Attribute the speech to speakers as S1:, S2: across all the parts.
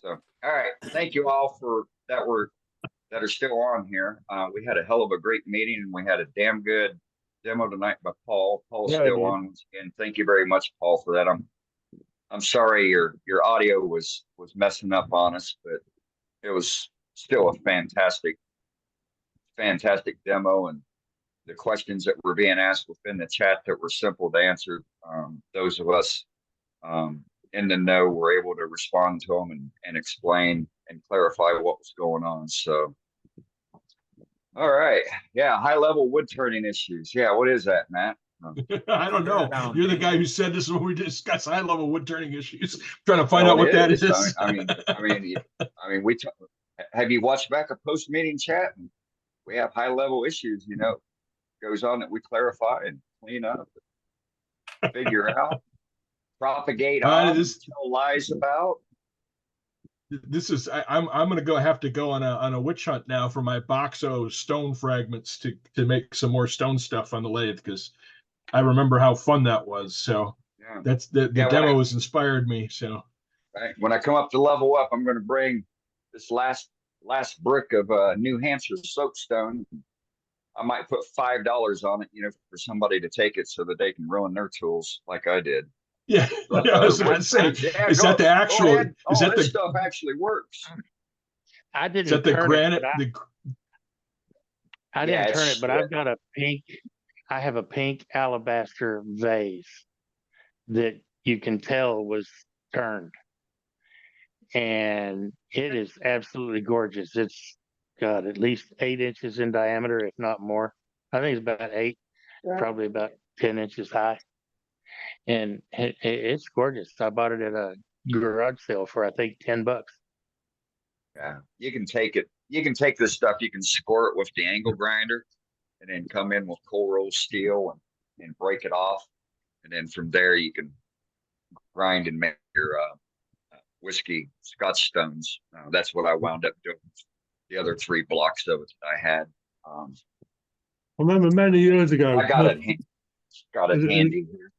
S1: So, all right. Thank you all for that are still on here. We had a hell of a great meeting, and we had a damn good demo tonight by Paul. Paul's
S2: Yeah, I
S1: still
S2: did.
S1: on, and thank you very much, Paul, for that. I'm sorry your audio was messing up on us, but it was still a fantastic demo, and the questions that were being asked within the chat that were simple to answer. Those of us in the know were able to respond to them and explain and clarify what was going on. So, all right. Yeah. High level wood turning issues. Yeah. What is that, Matt?
S3: I don't know. You're the guy who said this when we discuss high level wood turning issues. I'm trying to find
S1: Well,
S3: out what that is.
S1: We have you watched back a post meeting chat? We have high level issues, goes on that we clarify and clean up, figure out, propagate on, tell lies about.
S3: This is I'm gonna have to go on a witch hunt now for my Boxo stone fragments to make some more stone stuff on the lathe, because I remember how fun that was. So
S1: yeah.
S3: That's the demo has inspired me. So
S1: right. When I come up to level up, I'm going to bring this last brick of New Hampshire soapstone. I might put $5 on it, for somebody to take it so that they can ruin their tools like I did.
S3: Yeah, I was about to say, is that the actual? Is that the
S1: stuff actually works?
S2: I didn't.
S3: Is that the granite?
S2: I didn't turn it, but I've got a pink. I have a pink alabaster vase that you can tell was turned, and it is absolutely gorgeous. It's got at least 8 inches in diameter, if not more. I think it's about 8, probably about 10 inches high. And it's gorgeous. I bought it at a garage sale for, I think, $10.
S1: Yeah, you can take it. You can take this stuff. You can score it with the angle grinder, and then come in with cold roll steel and break it off, and then from there you can grind and make your whiskey Scotch stones. That's what I wound up doing. The other 3 blocks of it that I had.
S4: I remember many years ago.
S1: I got it handy here.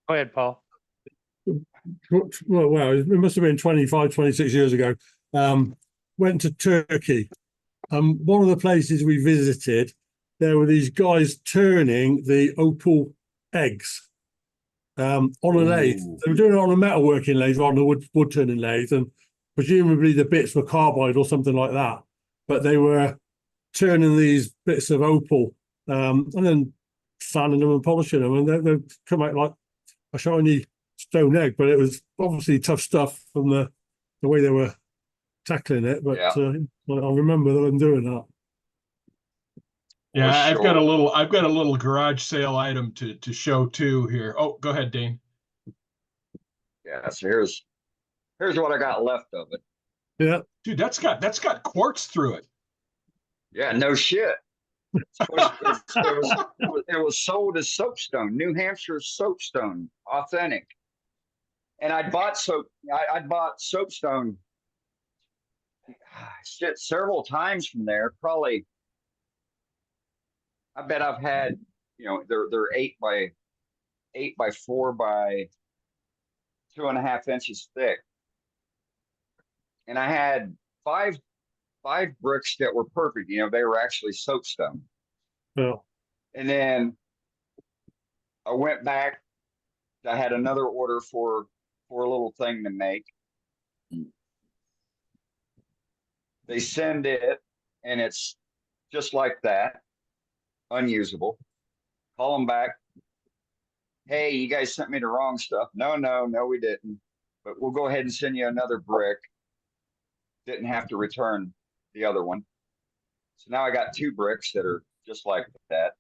S2: Go ahead, Paul.
S4: Well, it must have been 25, 26 years ago. Went to Turkey. One of the places we visited, there were these guys turning the opal eggs on a lathe. They were doing it on a metalworking lathe rather than a wood turning lathe, and presumably the bits were carbide or something like that. But they were turning these bits of opal and then sanding them and polishing them, and they come out like a shiny stone egg. But it was obviously tough stuff from the way they were tackling it. But yeah. I remember them doing that.
S3: Yeah, I've got a little garage sale item to show too here. Oh, go ahead, Dane.
S1: Yeah, so here's what I got left of it.
S4: Yeah,
S3: dude, that's got quartz through it.
S1: Yeah, no shit. It was sold as soapstone, New Hampshire soapstone, authentic. And I'd bought soapstone shit several times from there. Probably, I bet I've had, they're 8 by 4 by 2.5 inches thick, and I had five bricks that were perfect. They were actually soapstone.
S4: Yeah.
S1: And then I went back. I had another order for a little thing to make. They send it, and it's just like that, unusable. Call them back. Hey, you guys sent me the wrong stuff. No, we didn't. But we'll go ahead and send you another brick. Didn't have to return the other one. So now I got 2 bricks that are just like that.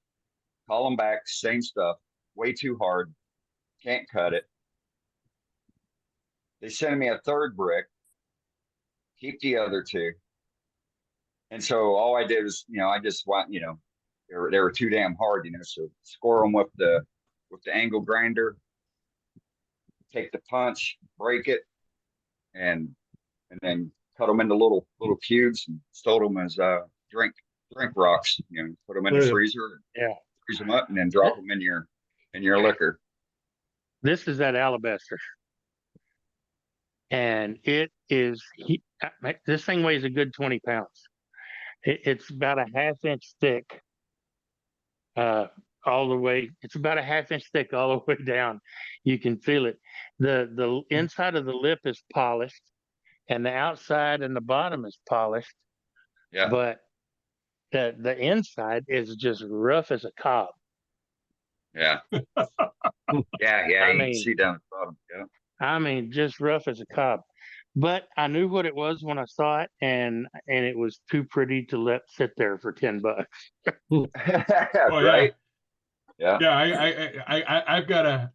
S1: Call them back, same stuff. Way too hard. Can't cut it. They send me a 3rd brick. Keep the other 2. And so all I did was, I just want, they were too damn hard, so score them with the angle grinder, take the punch, break it, and then cut them into little cubes and sold them as drink rocks. Put them in the freezer, freeze them up, and then drop them in your liquor.
S2: This is that alabaster. and this thing weighs a good 20 pounds. It's about a half-inch thick, all the way. It's about a half-inch thick all the way down. You can feel it. The inside of the lip is polished, and the outside and the bottom is polished,
S1: Yeah.
S2: but the inside is just rough as a cob.
S1: Yeah. Yeah. Yeah.
S2: I
S1: You can
S2: mean,
S1: see down the bottom. Yeah.
S2: I mean, just rough as a cob. But I knew what it was when I saw it, and it was too pretty to let sit there for $10.
S3: Oh,
S1: Right. Yeah.
S3: I've got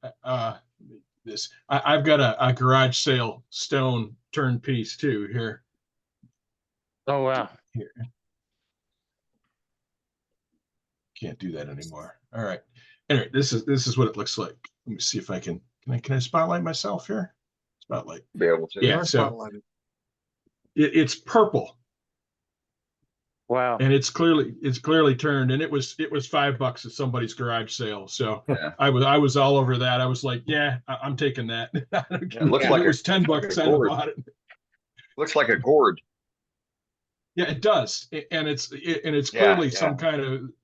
S3: I've got a garage sale stone turn piece too here.
S2: Oh wow!
S3: Here. Can't do that anymore. All right. Anyway, this is what it looks like. Let me see if I can I spotlight myself here? Spotlight.
S1: Be able to.
S3: Yeah, so it's purple.
S2: Wow!
S3: And it's clearly turned, and it was $5 at somebody's garage sale. So
S1: Yeah.
S3: I was all over that. I was like, yeah, I'm taking that.
S1: It looks like
S3: it was $10. I bought it.
S1: Looks like a gourd.
S3: Yeah, it does, and it's clearly
S1: Yeah.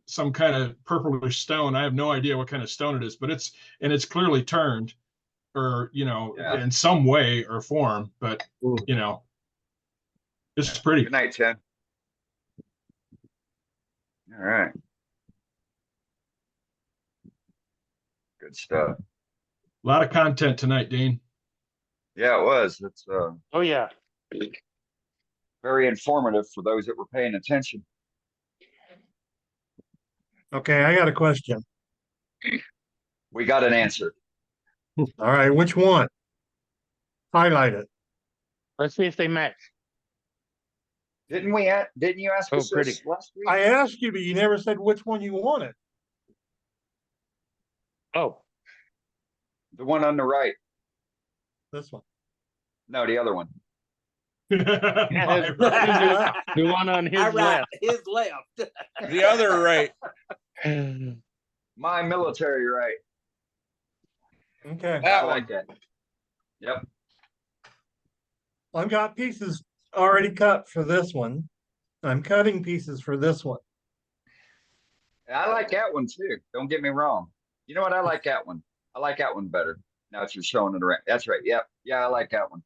S3: some kind of purplish stone. I have no idea what kind of stone it is, but it's clearly turned, or
S1: Yeah.
S3: in some way or form. But it's pretty.
S1: Good night, Tim. All right. Good stuff.
S3: A lot of content tonight, Dean.
S1: Yeah, it was. It's
S2: Oh yeah!
S1: very informative for those that were paying attention.
S5: Okay, I got a question.
S1: We got an answer.
S5: All right, which one? Highlight it.
S2: Let's see if they match.
S1: Didn't you ask us
S2: pretty.
S1: this last week?
S5: I asked you, but you never said which one you wanted.
S2: Oh,
S1: The one on the right.
S5: This one.
S1: No, the other one.
S2: the one on his left.
S6: His left.
S7: The other right.
S1: My military right.
S5: Okay.
S1: I
S7: That
S1: like
S7: one.
S1: that. Yep.
S5: I've got pieces already cut for this one. I'm cutting pieces for this one.
S1: I like that one too. Don't get me wrong. You know what? I like that one. I like that one better. Now that you're showing it around. That's right. Yep. Yeah, I like that one.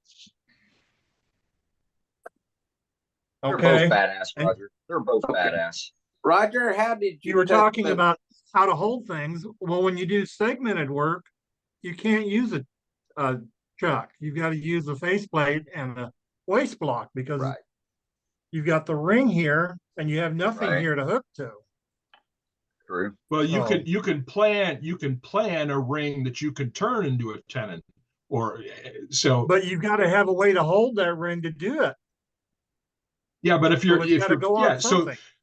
S1: They're
S5: Okay.
S1: both badass, Roger. They're both badass.
S6: Roger, how did
S5: You were talking about how to hold things. Well, when you do segmented work, you can't use a chuck. You've got to use the faceplate and the waist block because
S1: Right.
S5: you've got the ring here and you have nothing
S1: Right.
S5: here to hook to.
S1: True.
S3: Well,
S5: So-
S3: you can plan a ring that you can turn into a tenon, or so.
S5: But you've got to have a way to hold that ring to do it.
S3: Yeah, but if
S5: So
S3: you're
S5: it's got to go on
S3: so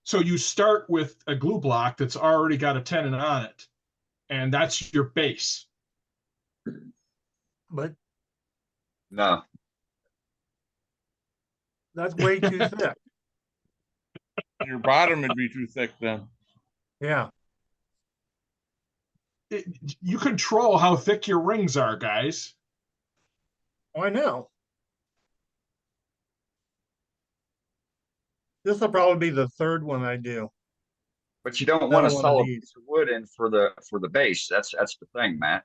S5: something.
S3: you start with a glue block that's already got a tenon on it, and that's your base.
S5: But
S1: No.
S5: that's way too thick.
S7: Your bottom would be too thick then.
S5: Yeah.
S3: You control how thick your rings are, guys.
S5: I know. This will probably be the third one I do.
S1: But you don't
S5: Another
S1: want a
S5: one of
S1: solid
S5: these.
S1: piece of wood in for the base. That's the thing, Matt.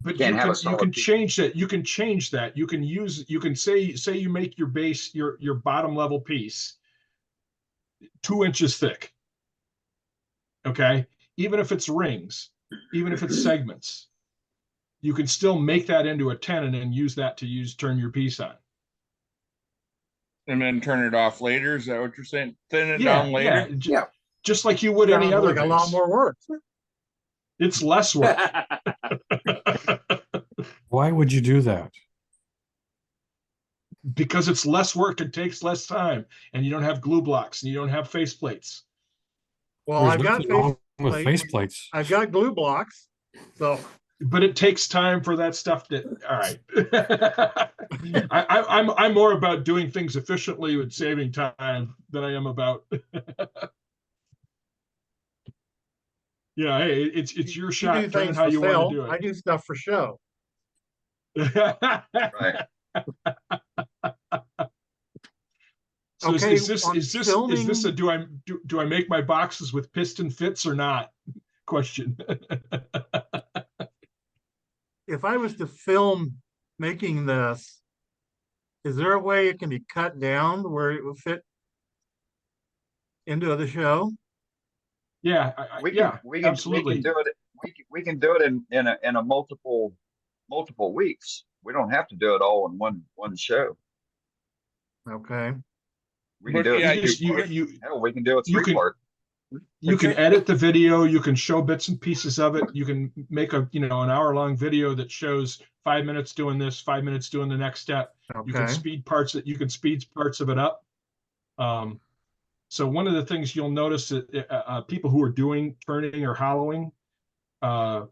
S3: But
S1: Can't
S3: you
S1: have a
S3: can
S1: solid piece.
S3: change that. You can change that. You can say you make your base your bottom level piece 2 inches thick. Okay, even if it's rings, even if it's segments, you can still make that into a tenon and use that to turn your piece on.
S7: And then turn it off later. Is that what you're saying? Thin it
S3: Yeah,
S7: down later.
S6: Yeah.
S3: Just like you would any
S5: Sounds
S3: other
S5: like a lot
S3: base.
S5: more work.
S3: It's less work.
S8: Why would you do that?
S3: Because it's less work, it takes less time, and you don't have glue blocks and you don't have face plates.
S5: Well,
S8: There's
S5: I've got
S8: nothing wrong with
S5: faceplate.
S8: face plates.
S5: I've got glue blocks. So
S3: But it takes time for that stuff to. All right, I'm more about doing things efficiently with saving time than I am about. Yeah, hey, it's your
S5: you
S3: shot.
S5: do
S3: Turn it
S5: things
S3: how
S5: for
S3: you want
S5: sale.
S3: to do
S5: I
S3: it.
S5: do stuff for show.
S1: Right.
S3: So
S5: Okay,
S3: is this
S5: on
S3: is this is this a
S5: filming,
S3: do I make my boxes with piston fits or not? Question.
S5: if I was to film making this, is there a way it can be cut down where it will fit into the show?
S3: Yeah, yeah,
S1: We can
S3: absolutely.
S1: do it. We can do it in a multiple weeks. We don't have to do it all in one show.
S5: Okay.
S1: We can
S7: But
S1: do a
S3: You
S7: yeah,
S1: two
S3: just
S1: part. Hell, we can do a
S3: you
S1: three
S3: can
S1: part.
S3: you
S7: but
S3: can edit the video, you can show bits and pieces of it, you can make a an hour-long video that shows 5 minutes doing this, 5 minutes doing the next step.
S5: Okay.
S3: You can speed parts of it up. So one of the things you'll notice that people who are doing turning or hollowing uh,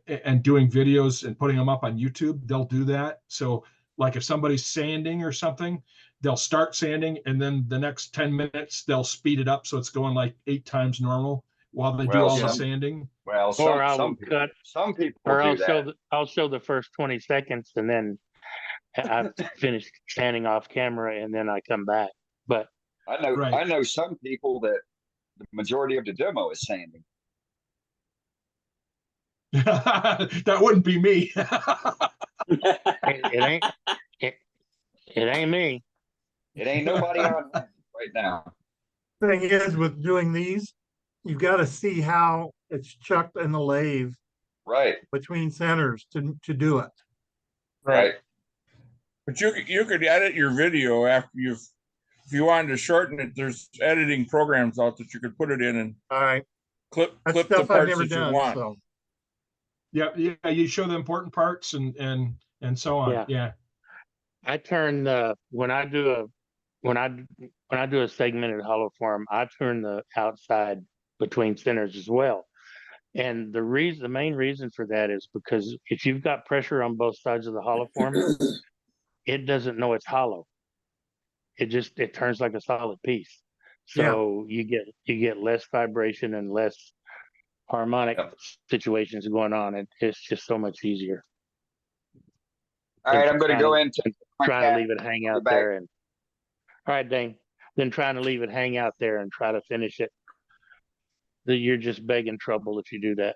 S3: and doing videos and putting them up on YouTube, they'll do that. So like if somebody's sanding or something, they'll start sanding and then the next 10 minutes they'll speed it up so it's going like 8 times normal while they do
S1: Well,
S3: all the
S2: Yeah.
S3: sanding.
S2: Or I will cut,
S1: some people
S2: or
S1: do that.
S2: I'll show the first 20 seconds and then I finish standing off camera and then I come back. But
S3: Right.
S1: I know some people that the majority of the demo is sanding.
S3: That wouldn't be me.
S2: it ain't it, it ain't me.
S1: It ain't nobody on hand right now.
S5: Thing is, with doing these, you've got to see how it's chucked in the lathe
S1: Right,
S5: between centers to do it.
S1: right.
S7: but you could edit your video after you've, if you wanted to shorten it, there's editing programs out that you could put it in and
S5: All right.
S7: clip
S5: That's
S7: the
S5: stuff I've
S7: parts
S5: never
S7: that you
S5: done.
S7: want.
S5: So
S3: Yeah, you show the important parts and so on.
S2: Yeah.
S3: Yeah.
S2: I turn the when I do a segmented hollow form, I turn the outside between centers as well. And the main reason for that is because if you've got pressure on both sides of the hollow form, it doesn't know it's hollow. It turns like a solid piece.
S5: yeah.
S2: So you get less vibration and less harmonic
S1: Yep.
S2: situations going on. It's just so much easier
S1: All
S2: than
S1: right, I'm going to go into my
S2: trying to
S1: cat.
S2: leave it hang
S1: I'll be
S2: out
S1: back.
S2: there. And all right, Dane, then trying to leave it hang out there and try to finish it. You're just begging trouble if you do that.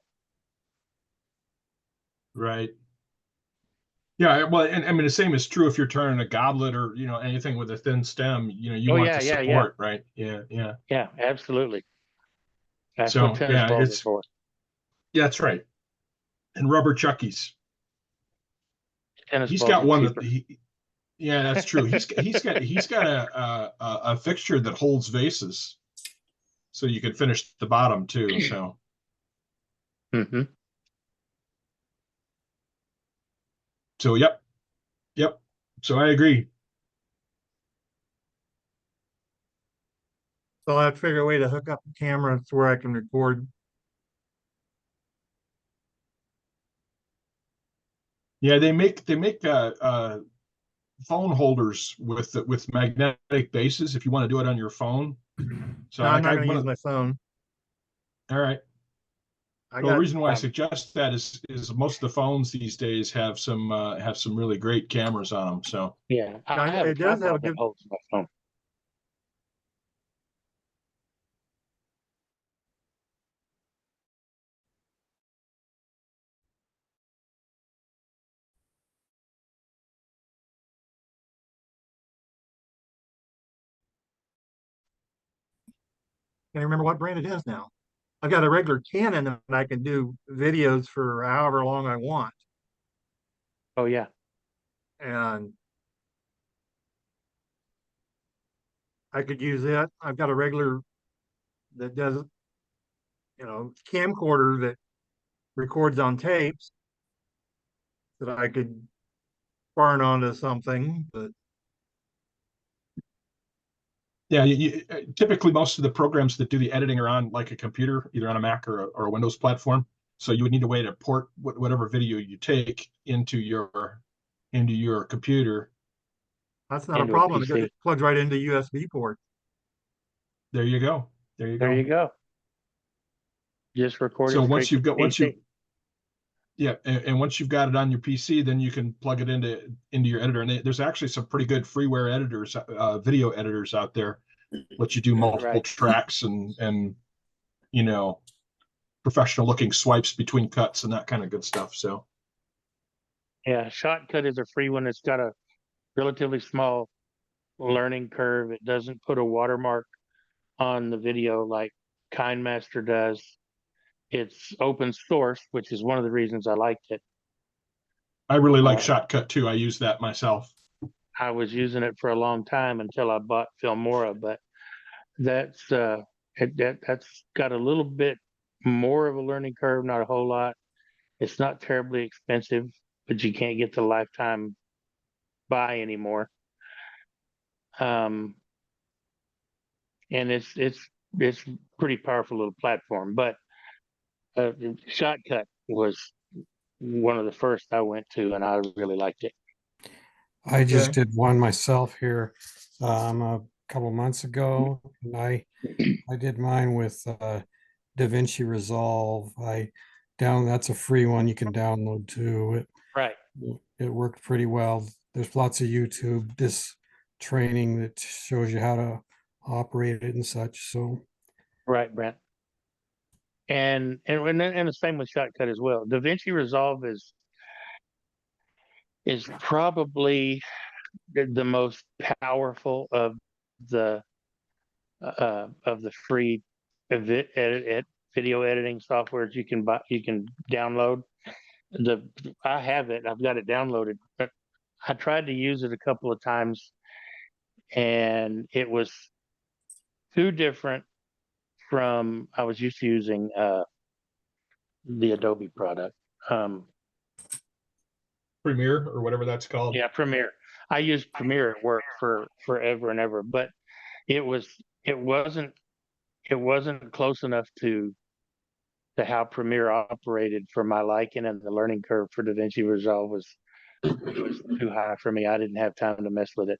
S3: Right. Yeah, well, and I mean the same is true if you're turning a goblet or anything with a thin stem. You
S2: Oh
S3: want
S2: yeah,
S3: to
S2: yeah, yeah,
S3: support, right? Yeah, yeah.
S2: yeah, absolutely. That's what
S3: So
S2: tennis
S3: yeah,
S2: balls are for.
S3: that's right. And rubber chuckies.
S2: Tennis
S3: He's
S2: balls
S3: got
S2: are
S3: one
S2: cheaper.
S3: yeah, that's true. He's got a fixture that holds vases, so you can finish the bottom too. So
S2: Hmm.
S3: yep, yep. So I agree.
S5: So I have to figure a way to hook up the camera to where I can record.
S3: Yeah, they make phone holders with magnetic bases if you want to do it on your phone. So
S5: No, I'm
S3: like
S5: not
S3: I
S5: going to
S3: one
S5: use
S3: of
S5: my phone.
S3: all right.
S5: I
S3: Well, the
S5: got,
S3: reason why I
S2: Um,
S3: suggest that is most of the phones these days have some really great cameras on them. So
S2: Yeah, I have a
S5: it does have a
S2: tripod that
S5: good,
S2: holds my phone.
S5: I can't remember what brand it is now. I've got a regular Canon and I can do videos for however long I want.
S2: Oh yeah,
S5: And I could use it. I've got a regular that does, camcorder that records on tapes that I could burn onto something. But
S3: yeah, typically most of the programs that do the editing are on like a computer, either on a Mac or a Windows platform. So you would need a way to port whatever video you take into your computer.
S5: that's not a
S2: into a
S5: problem.
S2: PC.
S5: It plugs right into USB port.
S3: There you go. There you
S2: There
S3: go.
S2: you go. Just record
S3: So
S2: it straight to the
S3: once
S2: PC.
S3: Yeah, and once you've got it on your PC, then you can plug it into your editor. And there's actually some pretty good freeware editors, video editors out there, let you do multiple
S2: Right.
S3: tracks and you know, professional looking swipes between cuts and that kind of good stuff. So
S2: Yeah, Shotcut is a free one. It's got a relatively small learning curve. It doesn't put a watermark on the video like KindMaster does. It's open source, which is one of the reasons I liked it.
S3: I really like
S2: Uh,
S3: Shotcut too. I use that myself.
S2: I was using it for a long time until I bought Filmora, but that's that's got a little bit more of a learning curve, not a whole lot. It's not terribly expensive, but you can't get the lifetime buy anymore. Um, and it's pretty powerful little platform. But Shotcut was one of the first I went to, and I really liked it.
S8: I just
S3: Okay.
S8: did one myself here a couple months ago, and I did mine with DaVinci Resolve. That's a free one you can download too.
S2: Right,
S8: It worked pretty well. There's lots of YouTube training that shows you how to operate it and such. So
S2: right, Brent. And the same with Shotcut as well. DaVinci Resolve is probably the most powerful of the free video editing softwares you can buy, you can download. I have it. I've got it downloaded, but I tried to use it a couple of times, and it was too different from I was used to using the Adobe product.
S3: Premiere or whatever that's called.
S2: Yeah, Premiere. I used Premiere at work for forever and ever, but it was it wasn't it wasn't close enough to how Premiere operated for my liking, and the learning curve for DaVinci Resolve was too high for me. I didn't have time to mess with it.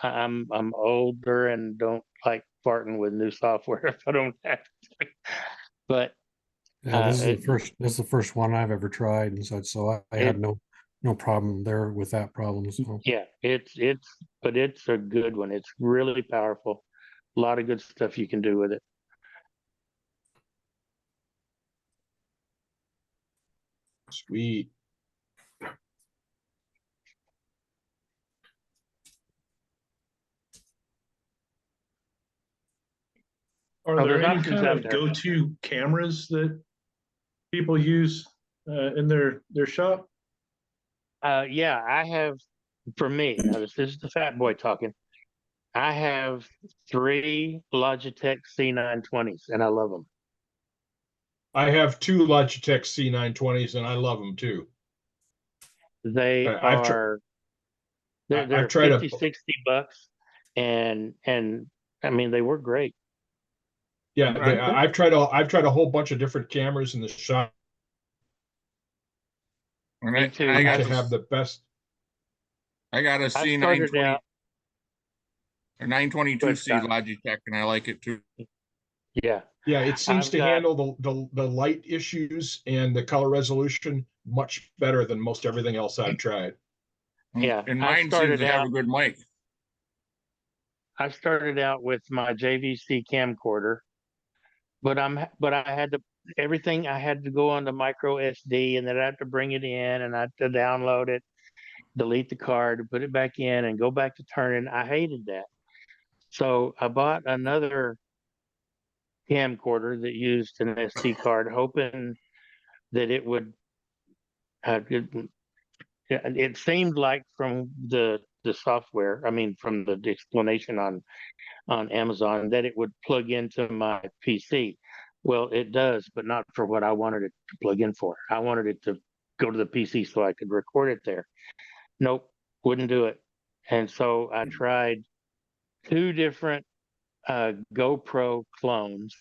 S2: I'm older and don't like farting with new software if I don't have to. But
S8: yeah, this is the
S2: it,
S8: first. This is the first one I've ever tried and such. So I had
S2: it
S8: no problem there with that problem. So
S2: yeah, but it's a good one. It's really powerful. A lot of good stuff you can do with it.
S3: Sweet.
S9: Are
S2: Oh,
S9: there
S2: there's
S9: any
S2: options
S9: kind
S2: out
S9: of
S2: there.
S9: go-to cameras that people use in their shop?
S2: Yeah, I have for me, now this is the fat boy talking. I have 3 Logitech C920s and I love them.
S3: I have 2 Logitech C920s and I love them too.
S2: They
S3: I've
S2: are
S3: I've
S2: they're
S3: tried
S2: 50, $60 and I mean they work great.
S3: I've tried a whole bunch of different cameras in the shop
S7: And
S2: Me too.
S7: I got
S3: to
S7: to,
S3: have the best.
S7: I got a
S2: I
S7: C
S2: started
S7: 920
S2: out
S7: a 922C
S2: Scott.
S7: Logitech, and I like it too.
S2: Yeah.
S3: Yeah, it seems
S2: I've
S3: to
S2: got
S3: handle the light issues and the color resolution much better than most everything else I've tried.
S2: yeah,
S7: And
S2: I
S7: mine seems
S2: started
S7: to have
S2: out
S7: a good mic.
S2: I started out with my JVC camcorder, but I had to everything I had to go on the micro SD, and then I had to bring it in and I had to download it, delete the card, put it back in and go back to turning. I hated that. So I bought another camcorder that used an SD card, hoping that it would it, it seemed like from the software, I mean from the explanation on Amazon, that it would plug into my PC. Well, it does, but not for what I wanted it to plug in for. I wanted it to go to the PC so I could record it there. Nope, wouldn't do it. And so I tried 2 different GoPro clones.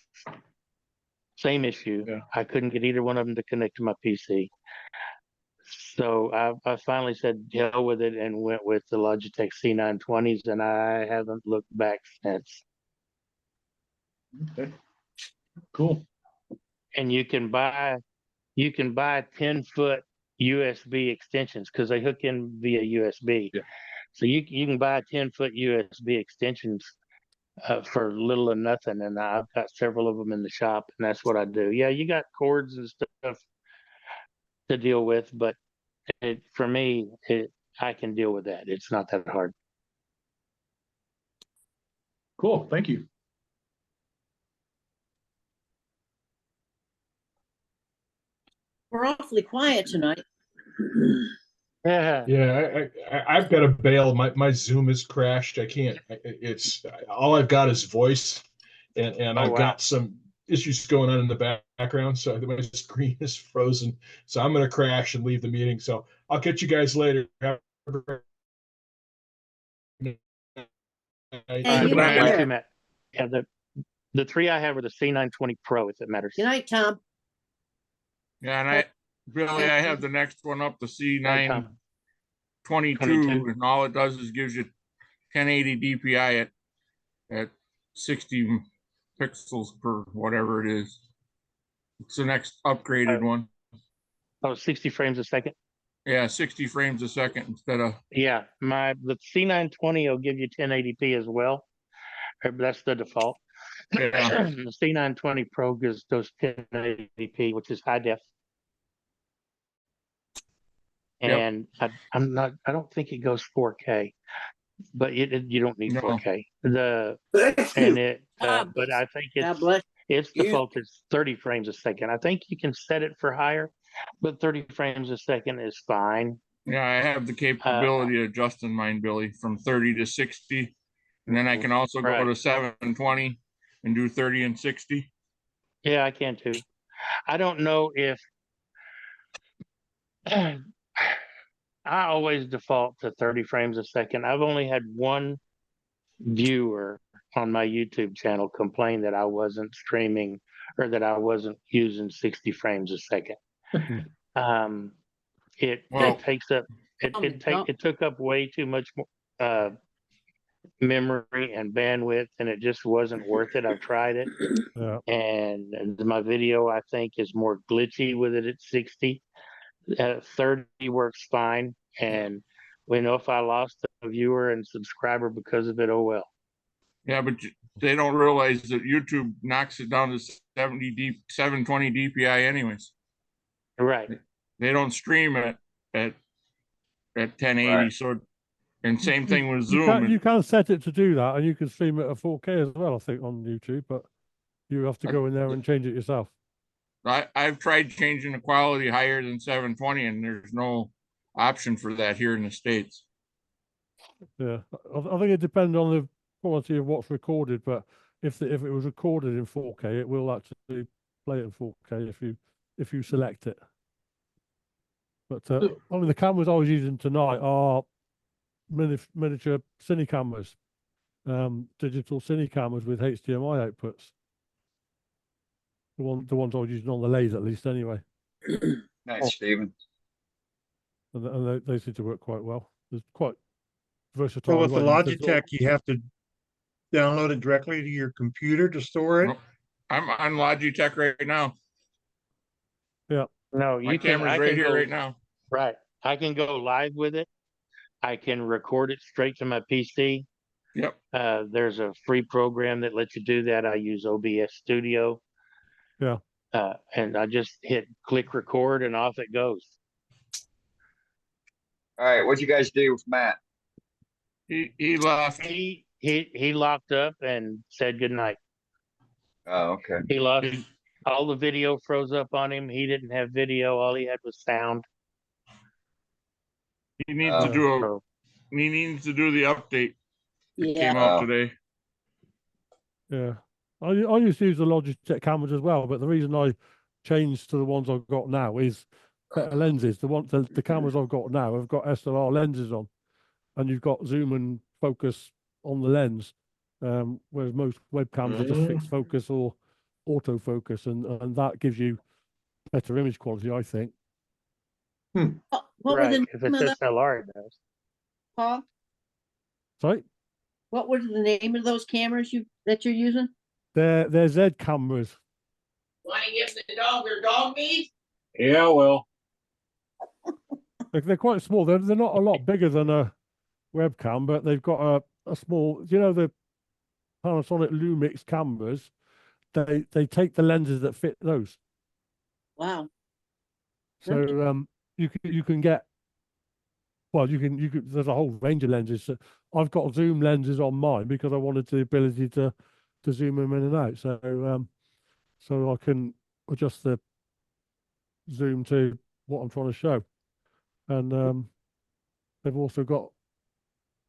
S2: Same issue.
S9: Yeah.
S2: I couldn't get either one of them to connect to my PC. So I finally said hell with it and went with the Logitech C920s, and I haven't looked back since.
S9: Okay. Cool.
S2: And you can buy you can buy 10-foot USB extensions because they hook in via USB.
S3: Yeah.
S2: So you can buy 10-foot USB extensions for little or nothing, and I've got several of them in the shop, and that's what I do. Yeah, you got cords and stuff to deal with, but for me, I can deal with that. It's not that hard.
S9: Cool, thank you.
S6: We're awfully quiet tonight.
S2: Yeah.
S3: Yeah, I've got to bail. My Zoom is crashed. I can't. It's all I've got is voice, and
S2: Oh,
S3: I've
S2: wow.
S3: got some issues going on in the background, so my screen is frozen. So I'm going to crash and leave the meeting. So I'll catch you guys later. Have a great night.
S6: Hey, you
S7: Good night.
S2: You
S6: too.
S2: too, Matt. Yeah, the three I have are the C920 Pro, if it matters.
S6: Good night, Tom.
S7: Yeah, and Billy, I have the next one up, the
S2: Night, Tom.
S7: C922,
S2: 22.
S7: and all it does is gives you 1080 DPI at 60 pixels per whatever it is. It's the next upgraded one.
S2: Oh, 60 frames a second.
S7: Yeah, 60 frames a second instead of.
S2: Yeah, the C920 will give you 1080p as well. That's the default.
S7: Yeah.
S2: The C920 Pro gives those 1080p, which is high def.
S7: Yep.
S2: And I don't think it goes 4K, but you don't need
S7: No.
S2: 4K.
S6: God
S2: But I think
S6: bless
S2: its
S6: you.
S2: default is 30 frames a second. I think you can set it for higher, but 30 frames a second is fine.
S7: Yeah, I have the capability of adjusting mine, Billy, from 30 to 60. And then I can also go
S2: Right.
S7: to 720 and do 30 and 60.
S2: Yeah, I can too. I don't know if I always default to 30 frames a second. I've only had one viewer on my YouTube channel complain that I wasn't streaming or that I wasn't using 60 frames a second. It takes up it took up way too much memory and bandwidth, and it just wasn't worth it. I've tried it.
S4: Yeah.
S2: And my video I think is more glitchy with it at 60. 30 works fine, and we know if I lost a viewer and subscriber because of it, oh well.
S7: Yeah, but they don't realize that YouTube knocks it down to 720 DPI anyways.
S2: Right.
S7: They don't stream it at 1080.
S1: Right.
S7: So, and same thing with Zoom.
S4: You can set it to do that, and you can stream it at 4K as well, I think, on YouTube, but you have to go in there and change it yourself.
S7: I've tried changing the quality higher than 720, and there's no option for that here in the States.
S4: Yeah, I think it depends on the quality of what's recorded, but if it was recorded in 4K, it will actually play it in 4K if you select it. But I mean, the cameras I was using tonight are miniature cine cameras, digital cine cameras with HDMI outputs. The ones I was using on the lathe, at least, anyway.
S1: Nice, Stephen.
S4: And they seem to work quite well. It's quite versatile.
S5: So with the
S4: as well.
S5: Logitech, you have to download it directly to your computer to store it.
S7: Nope. I'm on Logitech right now.
S4: Yeah.
S2: No,
S7: My camera's right here right now.
S2: Right. I can go live with it. I can record it straight to my PC.
S7: Yep.
S2: There's a free program that lets you do that. I use OBS Studio.
S4: Yeah.
S2: And I just click record and off it goes.
S1: All right, what'd you guys do with Matt?
S7: He left.
S2: He locked up and said goodnight.
S1: Oh, okay.
S2: He lost all the video, froze up on him. He didn't have video. All he had was sound.
S7: He needs to do he needs to do the update that came out today.
S4: Yeah. I used to use the Logitech cameras as well, but the reason I changed to the ones I've got now is better lenses. The cameras I've got now have got SLR lenses on, and you've got zoom and focus on the lens, whereas most webcams are just fixed focus or autofocus, and that gives you better image quality, I think.
S6: What were the
S2: If
S6: name of
S2: it's
S6: the,
S2: SLR, it does.
S6: Paul?
S4: Sorry?
S6: What were the name of those cameras that you're using?
S4: They're Z cameras.
S6: Want to give the dog their dog meat?
S7: Yeah, well,
S4: They're quite small. They're not a lot bigger than a webcam, but they've got a small. You know the Panasonic Lumix cameras. They take the lenses that fit those.
S6: Wow.
S4: So you can get well you can there's a whole range of lenses. So I've got zoom lenses on mine because I wanted the ability to zoom them in and out. So I can adjust the zoom to what I'm trying to show. And they've also got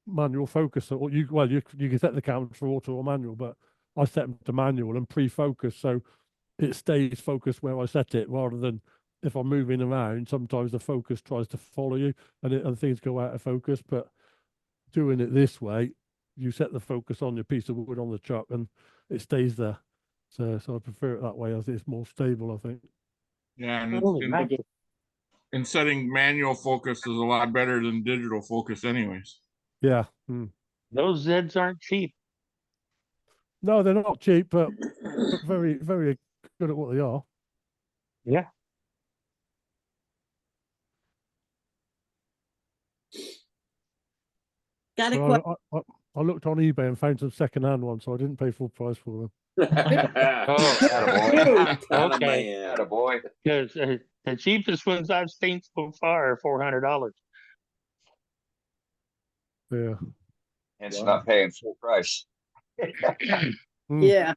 S4: manual focus. So you can set the camera for auto or manual, but I set them to manual and pre-focus, so it stays focused where I set it, rather than if I'm moving around, sometimes the focus tries to follow you and things go out of focus. But doing it this way, you set the focus on your piece of wood on the chuck and it stays there. So I prefer it that way. I think it's more stable, I think.
S7: yeah, and,
S6: Oh,
S7: and,
S6: I did.
S7: and setting manual focus is a lot better than digital focus anyways.
S4: Yeah.
S2: Those Zeds aren't cheap.
S4: No, they're not cheap, but very, very good at what they are.
S2: Yeah.
S6: Got a
S4: But
S6: question.
S4: I looked on eBay and found some second-hand ones, so I didn't pay full price for them.
S2: Oh,
S1: Attaboy.
S2: okay.
S1: Attaboy.
S2: Because the cheapest ones I've seen so far are $400.
S4: Yeah.
S1: Hence not paying full price.
S6: Yeah,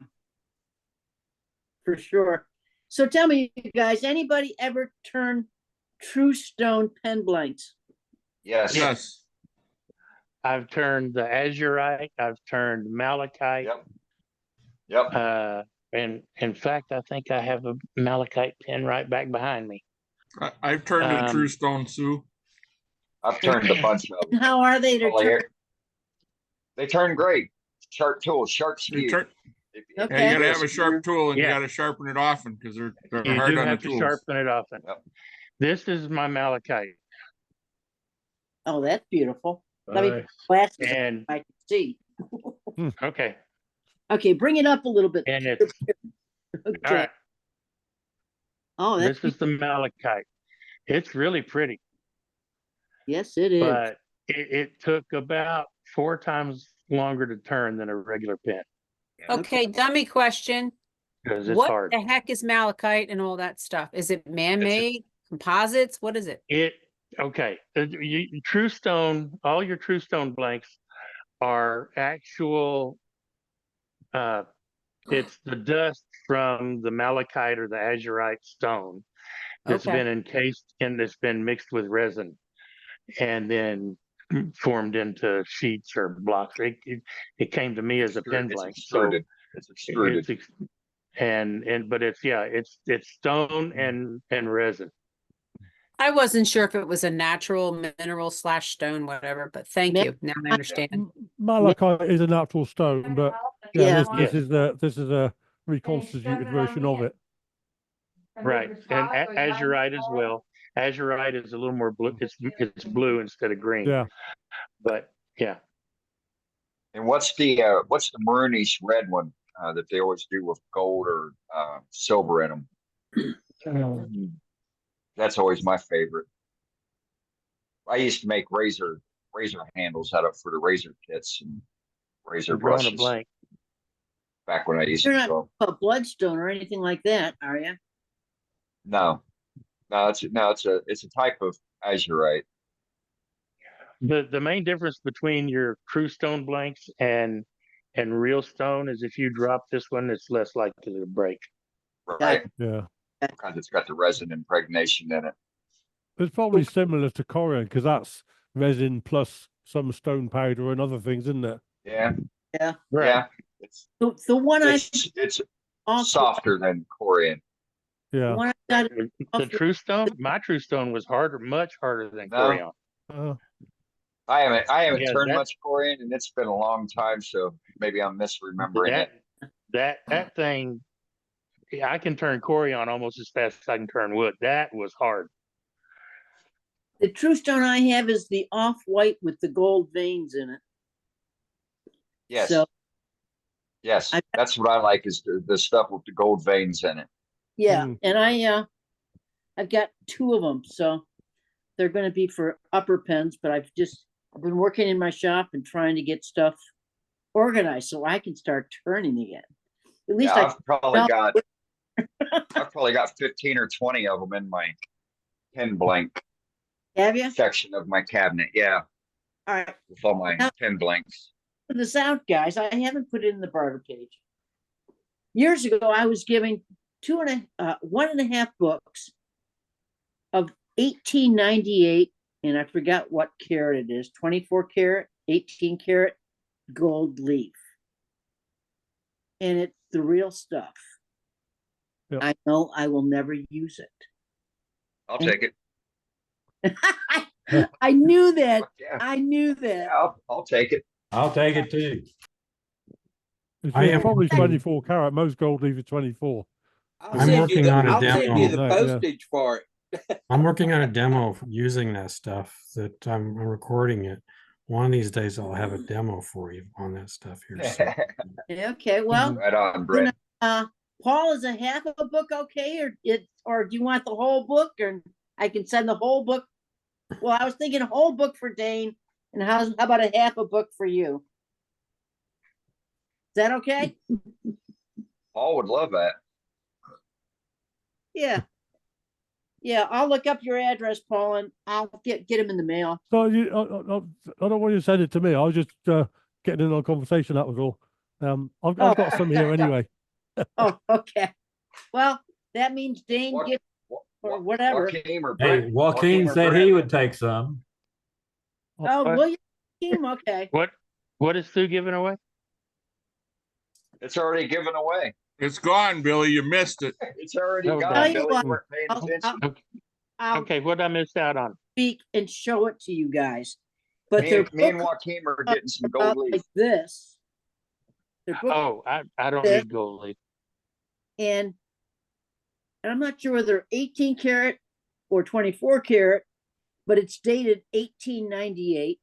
S6: for sure. So tell me, you guys, anybody ever turn true stone pen blanks?
S1: Yes.
S7: Yes.
S2: I've turned the azurite. I've turned malachite.
S1: Yep. Yep.
S2: And in fact, I think I have a malachite pen right back behind me.
S7: I've turned a true stone Sioux.
S1: I've turned a bunch of them.
S6: How are they to
S1: All
S6: turn?
S1: They turn great. Sharp tools, sharp
S7: You
S1: skew.
S7: turn,
S6: Okay.
S7: yeah, you gotta have a sharp tool and you
S2: Yeah.
S7: gotta sharpen it often because they're
S2: You
S7: hard
S2: do
S7: on the
S2: have to
S7: tools.
S2: sharpen it often.
S1: Yep.
S2: This is my malachite.
S6: Oh, that's beautiful. Let me
S9: Nice.
S6: glasses on
S2: And
S6: so I can see.
S2: okay.
S6: Okay, bring it up a little bit.
S2: And it's
S6: Okay.
S2: all right.
S6: Oh, that's
S2: This is the malachite. It's really pretty,
S6: yes, it is.
S2: but it took about 4 times longer to turn than a regular pen
S10: Okay, dummy question.
S2: because it's
S10: What
S2: hard.
S10: the heck is malachite and all that stuff? Is it man-made composites? What is it?
S2: Okay. True stone, all your true stone blanks are actual. It's the dust from the malachite or the azurite stone that's
S10: Okay.
S2: been encased and it's been mixed with resin and then formed into sheets or blocks. It came to me as a pen blank.
S1: Extruded. It's extruded.
S2: But it's stone and resin.
S10: I wasn't sure if it was a natural mineral / stone, whatever, but thank you. Now I understand.
S4: Malachite is a natural stone, but
S6: Yeah.
S4: this is a reconstituted version of it.
S2: Right, and azurite as well. Azurite is a little more blue. It's blue instead of green.
S4: Yeah.
S2: But yeah.
S1: And what's the maroonish red one that they always do with gold or silver in them? That's always my favorite. I used to make razor handles out of for the razor kits and razor
S2: I'm drawing a
S1: brushes
S2: blank.
S1: back when I used
S6: You're
S1: to
S6: not
S1: go.
S6: a bloodstone or anything like that, are you?
S1: No, it's a type of azurite.
S2: The main difference between your true stone blanks and real stone is if you drop this one, it's less likely to break.
S1: Right?
S4: Yeah.
S1: Because it's got the resin impregnation in it.
S4: It's probably similar to corian because that's resin plus some stone powder and other things, isn't it?
S1: Yeah.
S6: Yeah.
S2: Right.
S1: Yeah.
S6: The one I
S1: It's
S6: off
S1: softer than corian.
S4: Yeah.
S6: the one I got
S2: The true stone, my true stone was harder, much harder than
S1: No.
S2: corian.
S1: I haven't
S2: Yeah,
S1: turned
S2: that-
S1: much corian, and it's been a long time, so maybe I'm misremembering it.
S2: That thing, yeah, I can turn corian almost as fast as I can turn wood. That was hard.
S6: the true stone I have is the off-white with the gold veins in it.
S1: Yes.
S6: So
S1: Yes,
S6: I-
S1: that's what I like is the stuff with the gold veins in it.
S6: yeah,
S4: Mm.
S6: and I've got two of them, so they're going to be for upper pens. But I've been working in my shop and trying to get stuff organized so I can start turning again. At least
S1: Yeah,
S6: I
S1: I've probably got 15 or 20 of them in my pen blank
S6: have you.
S1: section of my cabinet. Yeah,
S6: All right.
S1: with all my
S6: Now,
S1: pen blanks.
S6: for the sound guys, I haven't put it in the barter page. Years ago, I was giving 1.5 books of 1898, and I forgot what carat it is, 24 karat, 18 karat gold leaf. And it's the real stuff.
S4: Yep.
S6: I know I will never use it.
S1: I'll take it.
S6: I knew that.
S1: Yeah,
S6: I knew that.
S1: yeah, I'll take it.
S11: I'll take it too.
S8: I am
S4: Probably
S8: working-
S4: 24 karat. Most gold leaf is 24.
S8: I'm working on a
S12: I'll send
S8: demo.
S12: you the
S4: Yeah, yeah.
S12: postage for it.
S8: I'm working on a demo using that stuff that I'm recording it. One of these days I'll have a demo for you on that stuff here. So
S6: Okay, well,
S1: Right on, Brett.
S6: Paul, is a half of a book okay, or do you want the whole book, or I can send the whole book? Well, I was thinking a whole book for Dane, and how about a half a book for you? Is that okay?
S1: Paul would love that.
S6: Yeah. Yeah, I'll look up your address, Paul, and I'll get him in the mail.
S4: So I don't want you to send it to me. I was just getting in on a conversation. That was all. I've got some here anyway.
S6: Oh, okay. Well, that means Dane
S1: What-
S6: gets or whatever.
S1: Joaquin or
S11: Hey,
S1: Brett.
S11: Joaquin
S1: or
S11: said
S1: Brett.
S11: he would take some.
S6: Oh,
S2: What?
S6: William team, okay.
S2: What is Sue giving away?
S1: It's already given away.
S7: It's gone, Billy. You missed it.
S1: It's already
S2: Oh,
S1: gone.
S6: tell you
S1: Billy,
S6: what,
S1: you weren't paying
S6: I'll-
S1: attention.
S6: I'll
S2: Okay, what I missed out on?
S6: speak and show it to you guys. But
S1: Me,
S6: their
S1: me and
S6: book
S1: Joaquin are getting some
S6: about
S1: gold leaf.
S6: like this. Their book
S2: Oh, I don't
S6: Yeah.
S2: need gold leaf.
S6: and I'm not sure whether 18 karat or 24 karat, but it's dated 1898.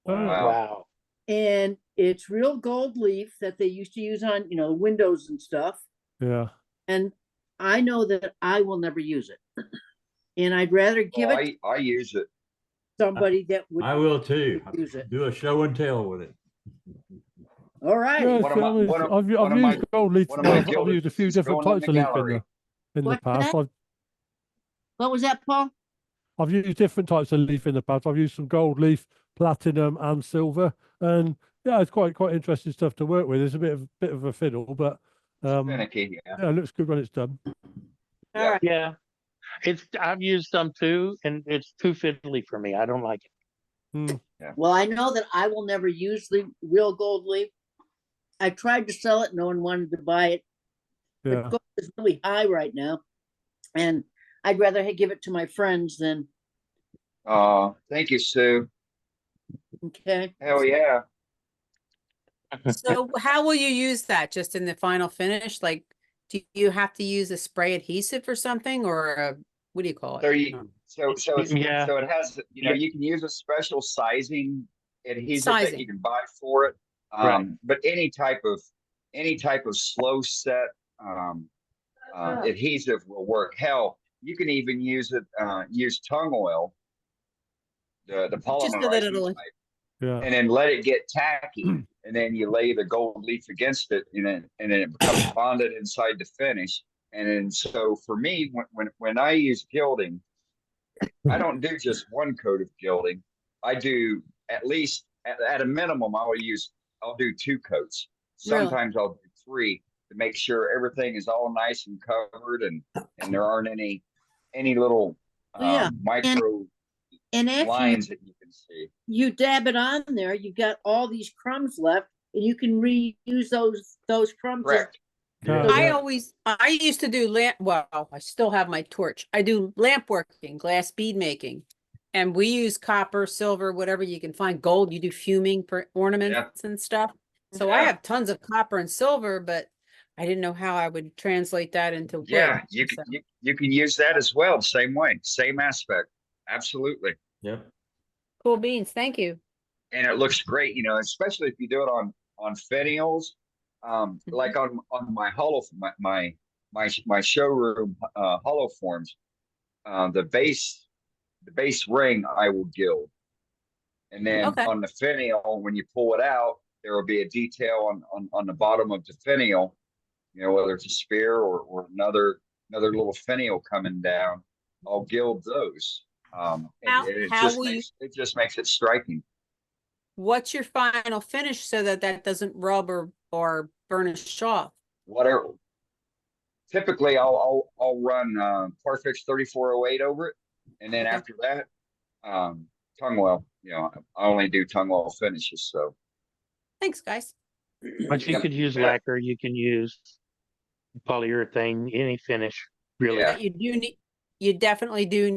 S1: Wow.
S2: Wow.
S6: And it's real gold leaf that they used to use on, windows and stuff.
S4: Yeah.
S6: And I know that I will never use it. And I'd rather give
S1: Oh,
S6: it to
S1: I use it.
S6: somebody that would
S11: I will too.
S6: use it.
S11: Do a show and tell with it.
S6: All right.
S4: Yeah,
S1: One of
S4: so,
S1: my-
S4: I mean,
S1: one of-
S4: I've
S1: one of my-
S4: used gold leaf.
S1: one of my
S4: I've
S1: gilded
S4: used a few
S1: pieces
S4: different
S1: going in
S4: types
S1: the
S4: of leaf
S1: gallery.
S4: in the
S6: What's
S4: past.
S6: that? What was that, Paul?
S4: I've used different types of leaf in the past. I've used some gold leaf, platinum, and silver, and yeah, it's quite interesting stuff to work with. It's a bit of a fiddle, but
S1: Finicky, yeah.
S4: yeah, it looks good when it's done.
S6: All right.
S2: Yeah. I've used some too, and it's too fiddly for me. I don't like it.
S6: Well, I know that I will never use the real gold leaf. I tried to sell it. No one wanted to buy it.
S4: Yeah.
S6: But gold is really high right now. And I'd rather give it to my friends than,
S1: Thank you, Sue.
S6: okay.
S1: Hell yeah.
S10: So how will you use that? Just in the final finish? Like, do you have to use a spray adhesive or something, or what do you call it?
S1: So
S2: Yeah.
S1: it has, you can use a special sizing adhesive that
S10: Sizing.
S1: you can buy for it.
S2: Right.
S1: But any type of slow set adhesive will work. Hell, you can even use tongue oil, the
S10: Just so that
S1: polymerizing
S10: it'll-
S1: type,
S4: Yeah.
S1: and then let it get tacky, and then you lay the gold leaf against it, and then it becomes bonded inside the finish. And then so for me, when I use gilding, I don't do just one coat of gilding. I do at least at a minimum, I'll do 2 coats.
S6: Really?
S1: Sometimes I'll do 3 to make sure everything is all nice and covered, and there aren't any little
S6: Yeah,
S1: micro
S6: And after
S1: lines that you can see.
S6: you dab it on there, you've got all these crumbs left, and you can reuse those crumbs.
S1: Correct.
S4: Yeah.
S10: I used to do I still have my torch. I do lamp working, glass bead making. And we use copper, silver, whatever you can find. Gold, you do fuming for ornaments and stuff. So I
S1: Yeah.
S10: have tons of copper and silver, but I didn't know how I would translate that into wood.
S1: Yeah, you
S10: So,
S1: can use that as well. Same way, same aspect. Absolutely.
S11: Yep.
S10: cool beans. Thank you.
S1: And it looks great, especially if you do it on finials, like on my hollow, my showroom hollow forms. the base ring I will gild. And then
S10: Okay.
S1: on the finial, when you pull it out, there will be a detail on the bottom of the finial, whether it's a spear or another little finial coming down. I'll gild those. And it
S10: How will you,
S1: it just makes it striking.
S10: what's your final finish so that that doesn't rub or burnish off?
S1: Whatever. Typically, I'll run Parfix 3408 over it, and then
S10: Okay.
S1: after that, tongue well. I only do tongue well finishes. So,
S10: Thanks, guys.
S2: But you
S1: Yep.
S2: could use
S1: Yeah.
S2: lacquer, you can use polyurethane, any finish, really.
S1: Yeah.
S10: But you definitely do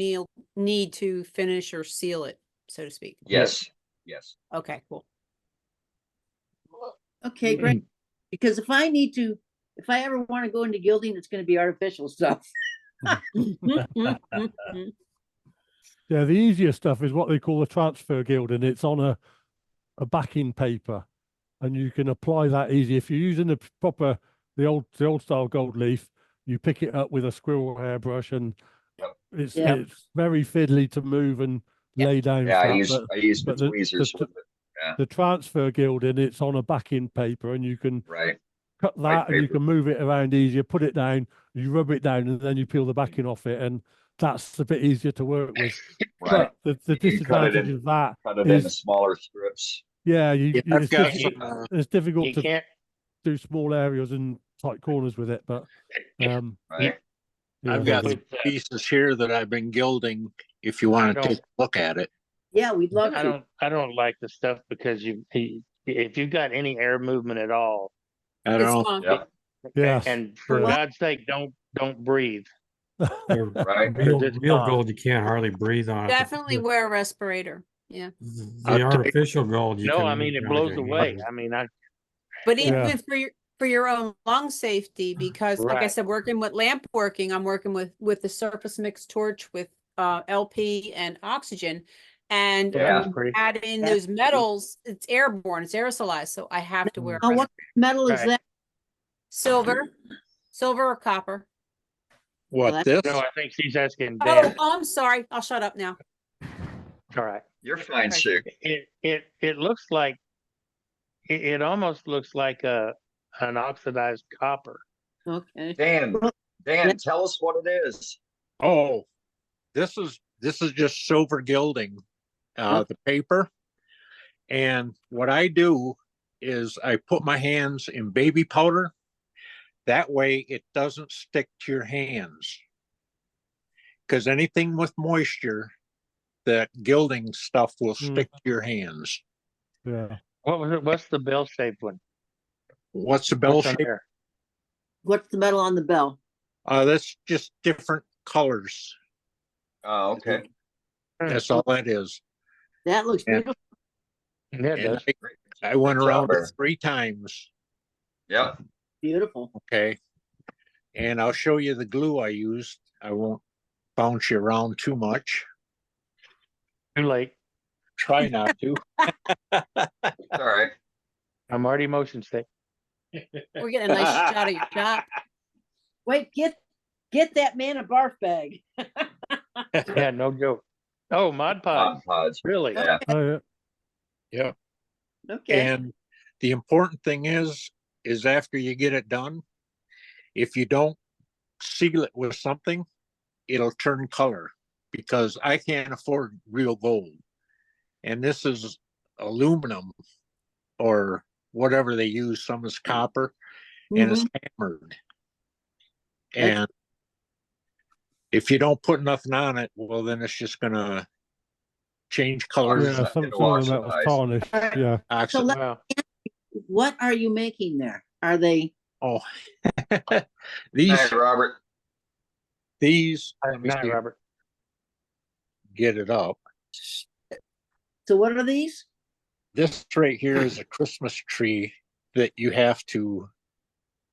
S10: need to finish or seal it, so to speak.
S1: Yes. Yes.
S10: Okay, cool.
S6: Okay, great. Because if I ever want to go into gilding, it's going to be artificial stuff.
S4: Yeah, the easier stuff is what they call the transfer gild, and it's on a backing paper, and you can apply that easy. If you're using the old style gold leaf, you pick it up with a squirrel hairbrush, and it's very fiddly to move and lay down.
S1: Yeah,
S4: flat,
S1: I use the
S4: but
S1: tweezers with it. Yeah.
S4: the transfer gilding, it's on a backing paper, and you can
S1: Right.
S4: cut that, and you can move it around easier. Put it down, you rub it down, and then you peel the backing off it, and that's a bit easier to work with.
S1: Right.
S4: But the
S1: You can cut it
S4: disadvantage
S1: in-
S4: of that
S1: Cut it
S4: is,
S1: into smaller strips.
S4: yeah,
S12: I've got
S4: it's difficult
S2: You
S4: to
S2: can't,
S4: do small areas and tight corners with it. But
S1: Right.
S4: yeah,
S12: I've got
S2: With,
S12: some pieces here that I've been gilding. If you want to take a look at it.
S6: Yeah, we'd love to.
S2: I don't like the stuff because if you've got any air movement at all,
S12: I
S10: It's
S12: don't know.
S10: gone.
S1: Yep.
S4: yeah,
S2: and for
S6: Yeah.
S2: God's sake, don't breathe.
S1: Right.
S8: Real,
S2: It's
S8: real
S2: gone.
S8: gold, you can't hardly breathe on it.
S10: Definitely wear a respirator. Yeah.
S8: The artificial gold, you
S2: No,
S8: can.
S2: I mean, it blows away. I mean,
S10: But
S4: Yeah.
S10: even for your own lung safety, because like I
S2: Right.
S10: said, working with lamp working, I'm working with the surface mixed torch with LP and oxygen. And
S1: Yeah.
S10: when you add in those metals, it's airborne, it's aerosolized. So I have to wear a
S6: Now, what metal is
S2: Right.
S6: that?
S10: silver or copper.
S12: What this?
S2: no, I think she's asking
S10: Oh,
S2: Dan.
S10: I'm sorry. I'll shut up now.
S2: All right.
S1: You're fine,
S10: Okay.
S1: Sue.
S2: It looks like it almost looks like an oxidized copper.
S6: Okay.
S1: Dan, tell us what it is.
S12: Oh, this is just silver gilding, the paper. And what I do is I put my hands in baby powder. That way it doesn't stick to your hands. Because anything with moisture, that gilding stuff will stick to your hands.
S4: yeah.
S2: What was it? What's the bell shaped one?
S12: What's the bell
S2: What's on
S12: shape?
S2: there?
S6: What's the metal on the bell?
S12: That's just different colors.
S1: Oh, okay.
S12: That's all that is.
S6: That looks
S12: Yeah.
S6: beautiful.
S2: Yeah, it
S12: And
S2: does.
S12: I went
S1: Good job,
S12: around it
S1: Eric.
S12: 3 times.
S1: Yep.
S6: Beautiful.
S12: Okay. And I'll show you the glue I used. I won't bounce you around too much.
S2: Too late.
S12: Try not to.
S1: It's all right.
S2: I'm already motion sick.
S10: We're getting a nice shot of your shop.
S6: Wait, get that man a barf bag.
S2: Yeah, no joke. Oh, Mod Podge.
S1: Pods.
S2: Really?
S1: Yeah.
S4: Oh,
S12: Yeah.
S6: Okay.
S12: And the important thing is after you get it done, if you don't seal it with something, it'll turn color, because I can't afford real gold. And this is aluminum or whatever they use. Some is copper, and it's hammered. And if you don't put nothing on it, well, then it's just gonna change colors.
S4: yeah. Some of them that was tarnished. Yeah.
S6: So let-
S2: Wow.
S6: What are you making there? Are they?
S12: Oh,
S1: Hey, Robert.
S12: these. Let me
S2: Night,
S12: see,
S2: Robert.
S12: get it up.
S6: So what are these?
S12: This right here is a Christmas tree that you have to.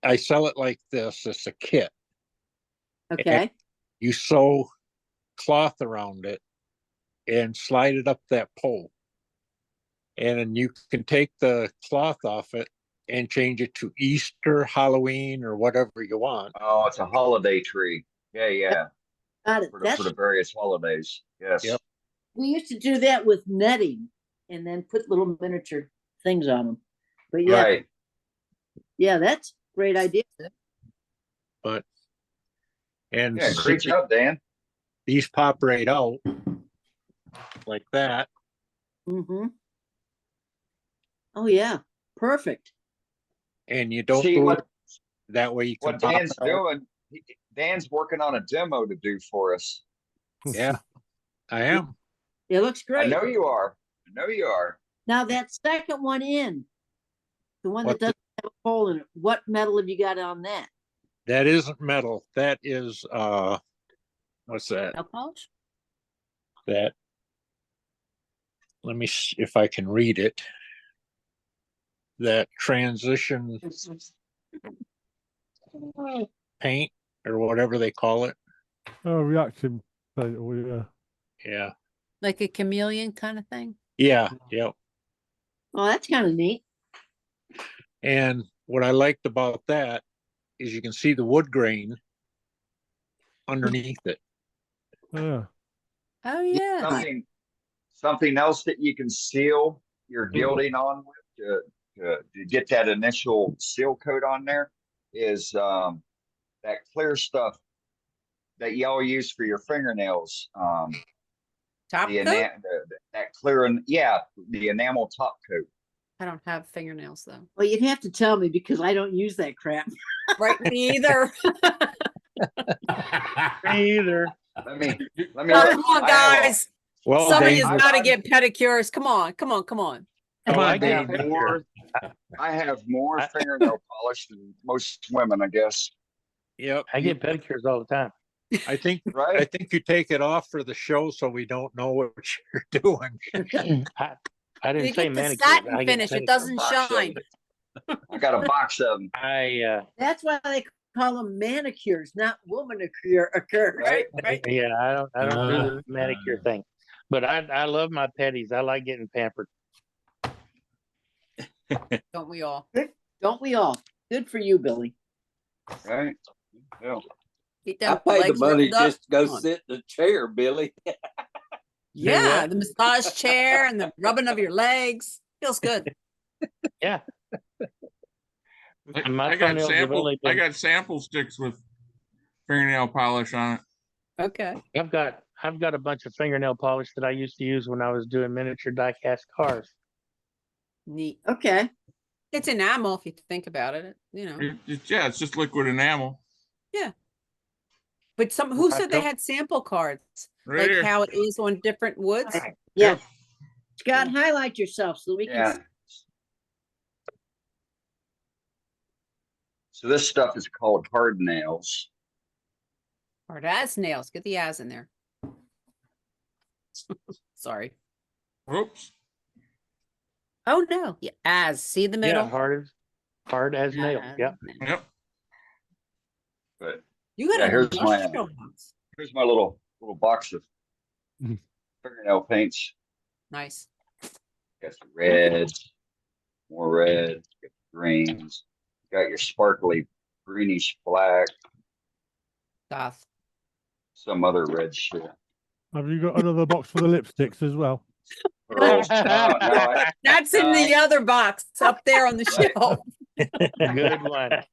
S12: I sell it like this. It's a kit.
S6: Okay.
S12: You sew cloth around it and slide it up that pole. And then you can take the cloth off it and change it to Easter, Halloween, or whatever you want.
S1: Oh, it's a holiday tree. Yeah, yeah.
S6: Got it.
S1: for
S6: That's,
S1: the various holidays. Yes.
S12: Yep.
S6: we used to do that with netting and then put little miniature things on them. But yeah,
S1: Right.
S6: yeah, that's a great idea.
S12: But and
S1: Yeah.
S12: see,
S1: Great job, Dan.
S12: these pop right out like that.
S6: Mm-hmm. Oh yeah, perfect.
S12: And you don't
S1: See
S12: glue
S1: what
S12: it. That way you can
S1: what
S12: pop
S1: Dan's
S12: it out.
S1: doing. Dan's working on a demo to do for us.
S12: Yeah, I am.
S6: It looks
S1: I
S6: great.
S1: know you are. I know you are.
S6: Now that second one in, the one that
S12: What the-
S6: doesn't have a hole in it, what metal have you got on that?
S12: That isn't metal. That is what's that?
S10: Nail polish?
S12: That let me see if I can read it. That transition paint or whatever they call it.
S4: Oh, reaction paint. Oh, yeah.
S12: Yeah.
S10: Like a chameleon kind of thing?
S12: Yeah. Yep.
S6: Oh, that's kind of neat.
S12: And what I liked about that is you can see the wood grain underneath it.
S4: Yeah.
S10: Oh, yeah.
S1: Something else that you can seal your gilding on with to get that initial seal coat on there is that clear stuff that y'all use for your fingernails.
S10: Top
S1: The,
S10: coat?
S1: that clear and the enamel top coat.
S10: I don't have fingernails though.
S6: Well, you'd have to tell me because I don't use that crap.
S10: Right, me either.
S12: Me either.
S1: Let me.
S10: Oh, come on,
S1: I have a-
S10: guys.
S12: Well,
S10: Somebody
S12: Dave,
S10: has got to
S1: I'm-
S10: get pedicures. Come on, come on, come on.
S12: Come
S1: I
S12: on, Dave.
S1: have more fingernail polish than most women, I guess.
S12: Yep.
S2: I get pedicures all the time.
S12: I think I
S1: Right?
S12: think you take it off for the show so we don't know what you're doing.
S2: I didn't
S10: You
S2: say
S10: get the
S2: manicures.
S10: satin
S2: I get
S10: finish. It
S2: pedicures.
S10: doesn't
S1: Box of
S10: shine.
S1: them. I got a box of them.
S6: That's why they call them manicures, not womanicure.
S1: Right?
S2: Yeah, I don't do the manicure thing, but I love my petties. I like getting pampered.
S10: Don't we all?
S6: Don't we all? Good for you, Billy.
S1: Right? Yeah.
S10: Get
S13: I
S10: them
S13: pay the
S10: legs
S13: money
S10: rolled up.
S13: just to go
S10: Come on.
S13: sit in the chair, Billy.
S10: Yeah, the massage chair and the rubbing of your legs. Feels good.
S2: Yeah. My
S7: I got
S2: toenails have
S7: sample.
S2: only
S7: I
S2: been-
S7: got sample sticks with fingernail polish on it.
S10: Okay.
S2: I've got a bunch of fingernail polish that I used to use when I was doing miniature die-cast cars.
S10: Neat.
S6: Okay.
S10: It's enamel if you think about it, you know.
S7: It's just liquid enamel.
S10: Yeah. But who
S2: I
S10: said they
S2: don't-
S10: had sample cards?
S7: Right
S10: Like
S7: here.
S10: how it is on different woods?
S6: Yeah. Scott, highlight yourself so we can.
S1: Yeah. So this stuff is called hard nails.
S10: Hard as nails. Get the as in there. Sorry.
S7: Oops.
S10: Oh no. Yeah, as. See the middle?
S2: Yeah, hard as nails. Yep.
S7: Yep.
S1: But
S10: You got
S1: Yeah,
S10: a
S1: here's my-
S10: industrial box.
S1: here's my little box of fingernail paints.
S10: Nice.
S1: Got the reds, more reds, got the greens, got your sparkly greenish black,
S10: Goth.
S1: some other red shit.
S4: Have you got another box for the lipsticks as well?
S1: Pearls. No,
S10: That's in the other box up there on the
S1: Right.
S10: shelf.
S2: Good one.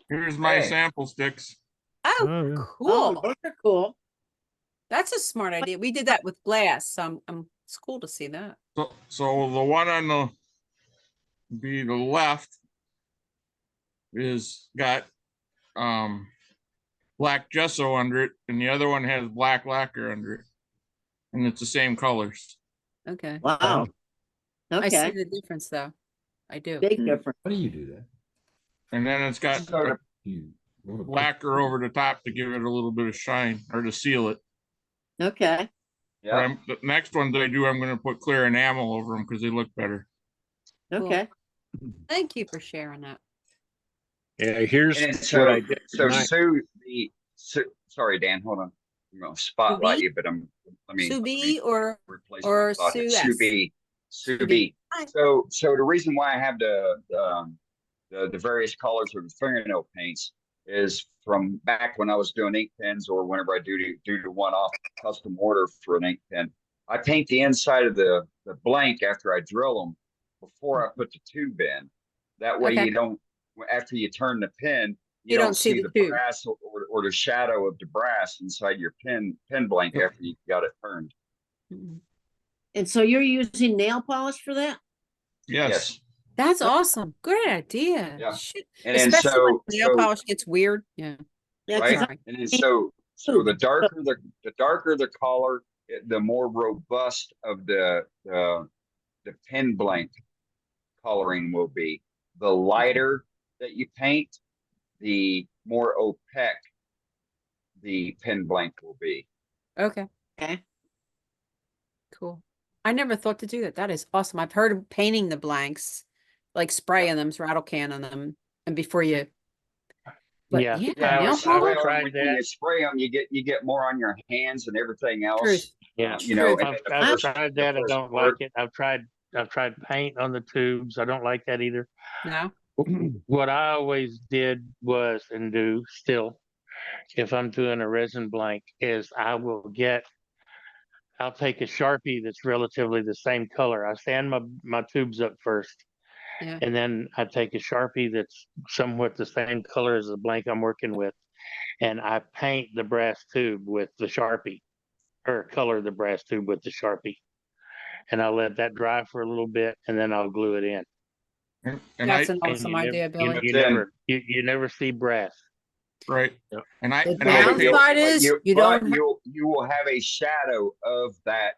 S7: Here's my
S1: Hey.
S7: sample sticks.
S10: Oh,
S4: Oh, yeah.
S10: cool.
S6: Oh, those are cool.
S10: That's a smart idea. We did that with glass. So it's cool to see that.
S7: So the one on the left is got black gesso under it, and the other one has black lacquer under it, and it's the same colors.
S10: Okay.
S6: Wow.
S10: I see
S6: Okay.
S10: the difference though. I do.
S6: Big difference.
S11: How do you do that?
S7: And then it's got
S1: So
S11: You wanna put-
S7: lacquer over the top to give it a little bit of shine or to seal it.
S6: Okay.
S1: yeah,
S7: The next ones I do, I'm going to put clear enamel over them because they look better.
S10: Cool.
S6: Okay.
S10: Thank you for sharing that.
S12: Yeah, here's
S1: and
S12: what
S1: so
S12: I did.
S1: so
S12: tonight.
S1: sorry, Dan, hold on. I'm gonna spotlight
S10: Sous
S1: you, but let me
S10: Sous vide or
S1: replace
S10: or
S1: my thought here.
S10: Sous
S1: Sous
S10: S?
S1: vide. Sous
S10: Sous
S1: vide.
S10: vide.
S1: So the reason why I have the various colors of the fingernail paints is from back when I was doing ink pens or whenever I do the one-off custom order for an ink pen. I paint the inside of the blank after I drill them before I put the tube in. That way
S10: Okay.
S1: you don't, after you turn the pin,
S10: You don't see the tube.
S1: brass or the shadow of the brass inside your pen blank after you got it turned.
S10: Mhm.
S6: And so you're using nail polish for that?
S7: Yes.
S10: That's awesome. Great idea.
S1: Yeah.
S10: Shit.
S1: And then
S10: Especially when nail
S1: so
S10: polish gets weird. Yeah.
S6: Yeah,
S1: right?
S10: Sorry.
S1: And then so the darker the color, the more robust of the pen blank coloring will be. The lighter that you paint, the more opaque the pen blank will be.
S10: Okay.
S6: Okay.
S10: Cool. I never thought to do that. That is awesome. I've heard of painting the blanks, like spraying them, rattle canning them, and before you. But
S2: Yeah.
S10: yeah,
S1: Yeah,
S10: nail
S2: I've
S10: polish.
S2: tried
S1: when
S2: that.
S1: you spray them, you get more on your hands and everything else.
S10: Truth.
S2: Yeah.
S1: You know, and
S2: I've,
S1: the
S2: I've
S1: first,
S2: tried
S1: the
S2: that. I
S1: first
S2: don't like
S1: part,
S2: it. I've tried paint on the tubes. I don't like that either.
S10: No.
S2: What I always did was and do still, if I'm doing a resin blank, is I'll take a Sharpie that's relatively the same color. I sand my tubes up first.
S10: Yeah.
S2: And then I take a Sharpie that's somewhat the same color as the blank I'm working with. And I paint the brass tube with the Sharpie, or color the brass tube with the Sharpie. And I'll let that dry for a little bit, and then I'll glue it in.
S7: And
S10: That's
S7: I,
S10: an
S2: And
S10: awesome
S2: you never,
S10: idea, Billy.
S2: you never see brass.
S7: right.
S2: Yep.
S7: And I,
S10: The
S7: and I
S1: but
S7: paint,
S10: downside is you don't.
S1: you will have a shadow of that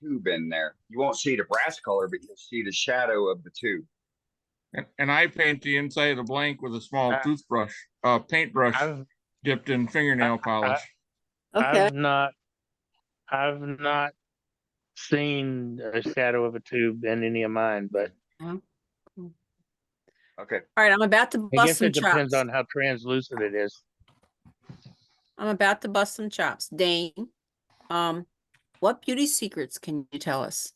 S1: tube in there. You won't see the brass color, but you'll see the shadow of the tube.
S7: and I paint the inside of the blank with a small
S2: I-
S7: toothbrush, paintbrush
S2: I've
S7: dipped in fingernail polish.
S6: Okay.
S2: I've not seen a shadow of a tube in any of mine, but
S1: Okay.
S10: All right, I'm about to
S2: I
S10: bust
S2: guess
S10: some
S2: it depends
S10: chops.
S2: on how translucent it is.
S10: I'm about to bust some chops. Dane, what beauty secrets can you tell us?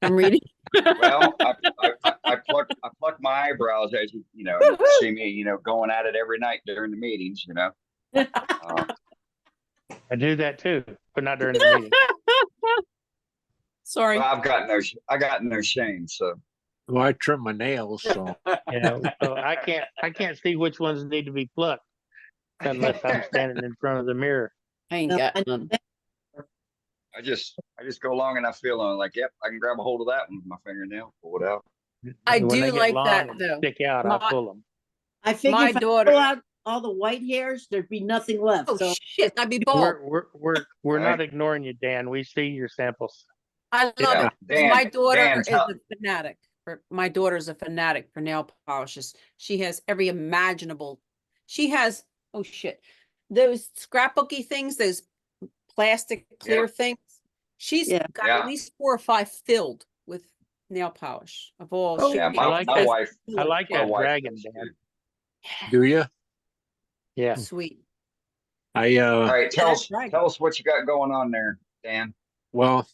S10: I'm reading.
S1: Well, I pluck my eyebrows as you see me going at it every night during the meetings.
S2: I do that too, but not during the meeting.
S10: Sorry.
S1: Well, I got no shame. So
S12: Well, I trim my nails, so
S2: So I can't see which ones need to be plucked unless I'm standing in front of the mirror.
S10: I ain't got none.
S1: I just go along and I feel like, yep, I can grab a hold of that one with my fingernail, pull it out.
S10: I
S2: When
S10: do
S2: they get
S10: like
S2: long
S10: that
S2: and
S10: though.
S2: stick out, I'll
S10: My-
S2: pull them.
S6: I figure
S10: My
S6: if I
S10: daughter-
S6: pull out all the white hairs, there'd be nothing left.
S10: Oh
S6: So
S10: shit, I'd be bald.
S2: We're not
S1: Right.
S2: ignoring you, Dan. We see your samples.
S10: I love
S1: Yeah.
S10: it. 'Cause
S1: Dan-
S10: my daughter
S1: Dan,
S10: is
S1: tell-
S10: a fanatic. My daughter's a fanatic for nail polishes. She has every imaginable. She has, oh shit, those scrapbooky things, those plastic clear things. She's
S6: Yeah.
S10: got
S1: Yeah.
S10: at least 4 or 5 filled with nail polish of all
S6: Oh,
S1: Yeah,
S10: shapes.
S1: my
S2: like
S1: my
S2: that.
S1: wife.
S2: I like
S1: My
S2: that
S1: wife
S2: dragon,
S1: does
S2: Dan.
S1: too.
S12: do you?
S2: Yeah.
S10: Sweet.
S12: I
S1: All right,
S10: Yeah, that's right.
S1: tell us what you got going on there, Dan.
S12: well,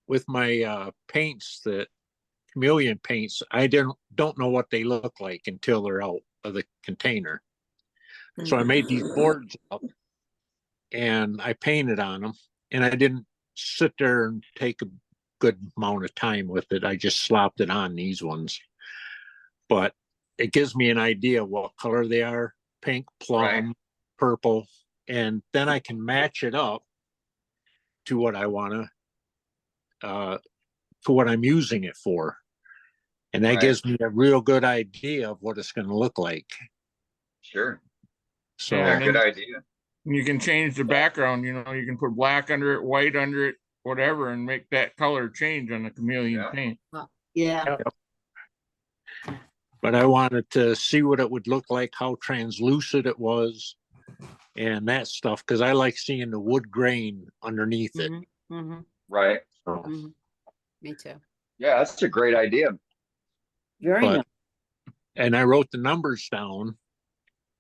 S12: with my paints, the chameleon paints, I don't know what they look like until they're out of the container. So I made these boards up and I painted on them, and I didn't sit there and take a good amount of time with it. I just slopped it on these ones. But it gives me an idea what color they are: pink, plum,
S1: Right.
S12: purple, and then I can match it up to what I want to what I'm using it for. And that
S1: Right.
S12: gives me a real good idea of what it's going to look like.
S1: Sure.
S12: So
S7: Yeah,
S1: Yeah, good idea.
S7: You can change the background, you can put black under it, white under it, whatever, and make that color change on the chameleon
S1: Yeah.
S7: paint.
S6: yeah.
S12: but I wanted to see what it would look like, how translucent it was, and that stuff, because I like seeing the wood grain underneath it.
S10: Mm-hmm.
S1: Right.
S12: So,
S10: Mm-hmm. Me too.
S1: Yeah, that's a great idea.
S6: Very
S12: But-
S6: nice.
S12: and I wrote the numbers down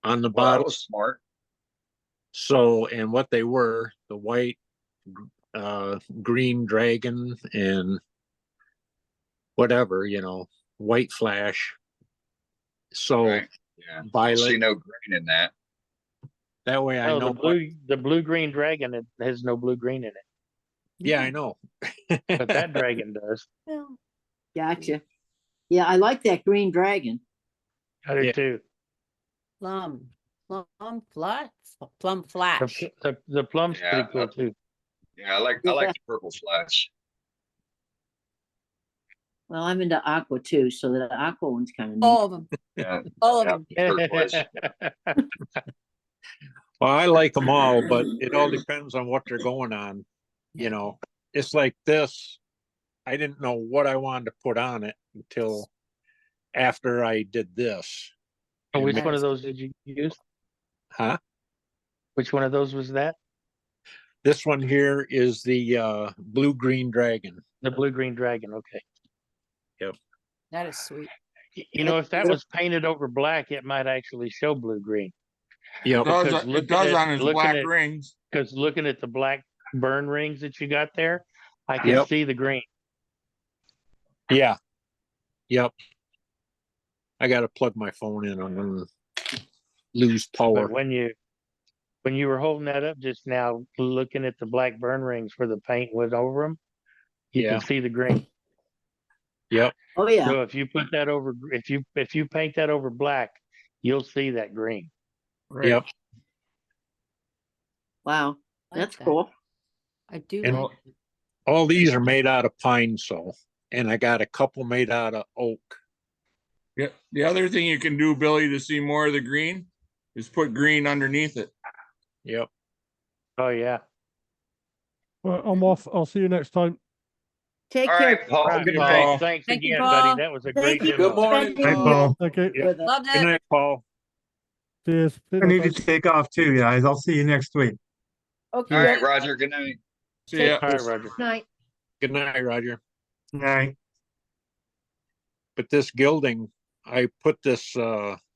S12: on the
S1: Well, that
S12: bottom.
S1: was smart.
S12: So, and what they were: the white, green dragon, and whatever, white flash. So
S1: Right. Yeah. I
S12: violet.
S1: see no green in that.
S12: That way I
S2: No,
S12: know.
S2: the blue green dragon, it has no blue green in it,
S12: Yeah, I know.
S2: but that dragon does.
S6: Well, gotcha. Yeah, I like that green dragon.
S2: I do
S12: Yeah.
S2: too.
S10: Plum, plum
S2: The,
S10: flash.
S2: the plum's
S1: Yeah,
S2: pretty cool too.
S1: Yeah, I like
S6: Yeah.
S1: the purple flash.
S6: Well, I'm into aqua too, so the aqua one's kind of neat.
S10: All of them,
S1: Yeah,
S10: all of
S1: yeah,
S10: them.
S1: turquoise.
S12: Well, I like them all, but it all depends on what they're going on. You know, it's like this. I didn't know what I wanted to put on it until after I did this.
S2: Oh, which
S10: That
S2: one of
S10: is-
S2: those did you use?
S12: Huh?
S2: Which one of those was that?
S12: This one here is the blue green dragon.
S2: The blue green dragon. Okay.
S10: That is sweet.
S2: You know, if that was painted over black, it might actually show blue green.
S12: Yep.
S2: Because
S7: It does on his
S2: looking
S7: black
S2: at-
S7: rings.
S2: Because looking at the black burn rings that you got there, I can
S12: Yep.
S2: see the green.
S12: Yeah. Yep. I got to plug my phone in. I'm going to lose power.
S2: But when you were holding that up just now, looking at the black burn rings where the paint was over them, you
S12: Yeah.
S2: can see the green.
S12: Yep.
S6: Oh yeah.
S2: So if you put that over, if you paint that over black, you'll see that green.
S7: Right.
S12: Yep.
S6: Wow.
S10: Like
S6: That's
S10: that.
S6: cool.
S10: I do.
S12: And
S10: like it.
S12: all these are made out of pine, so, and I got a couple made out of oak.
S7: Yeah. The other thing you can do, Billy, to see more of the green is put green underneath it.
S12: Yep.
S2: Oh yeah.
S4: Well, I'm off. I'll see you next time.
S6: Take
S1: All
S6: care.
S1: right, Paul.
S2: All right,
S1: Good
S2: Paul,
S1: night.
S2: thanks
S10: Thank you,
S2: again,
S10: Paul.
S2: buddy. That was a great
S6: Thank you.
S2: demo.
S13: Good morning.
S5: Hey, Paul.
S4: Thank you.
S12: Yep.
S6: With us.
S10: Loved
S12: Good
S10: it.
S12: night, Paul.
S4: Cheers.
S5: I need to take off too, guys. I'll see you next week.
S6: Okay.
S1: All right, Roger. Good night.
S7: See ya.
S2: All right, Roger.
S6: Night.
S12: Good night, Roger.
S5: Night.
S12: But this gilding, I put this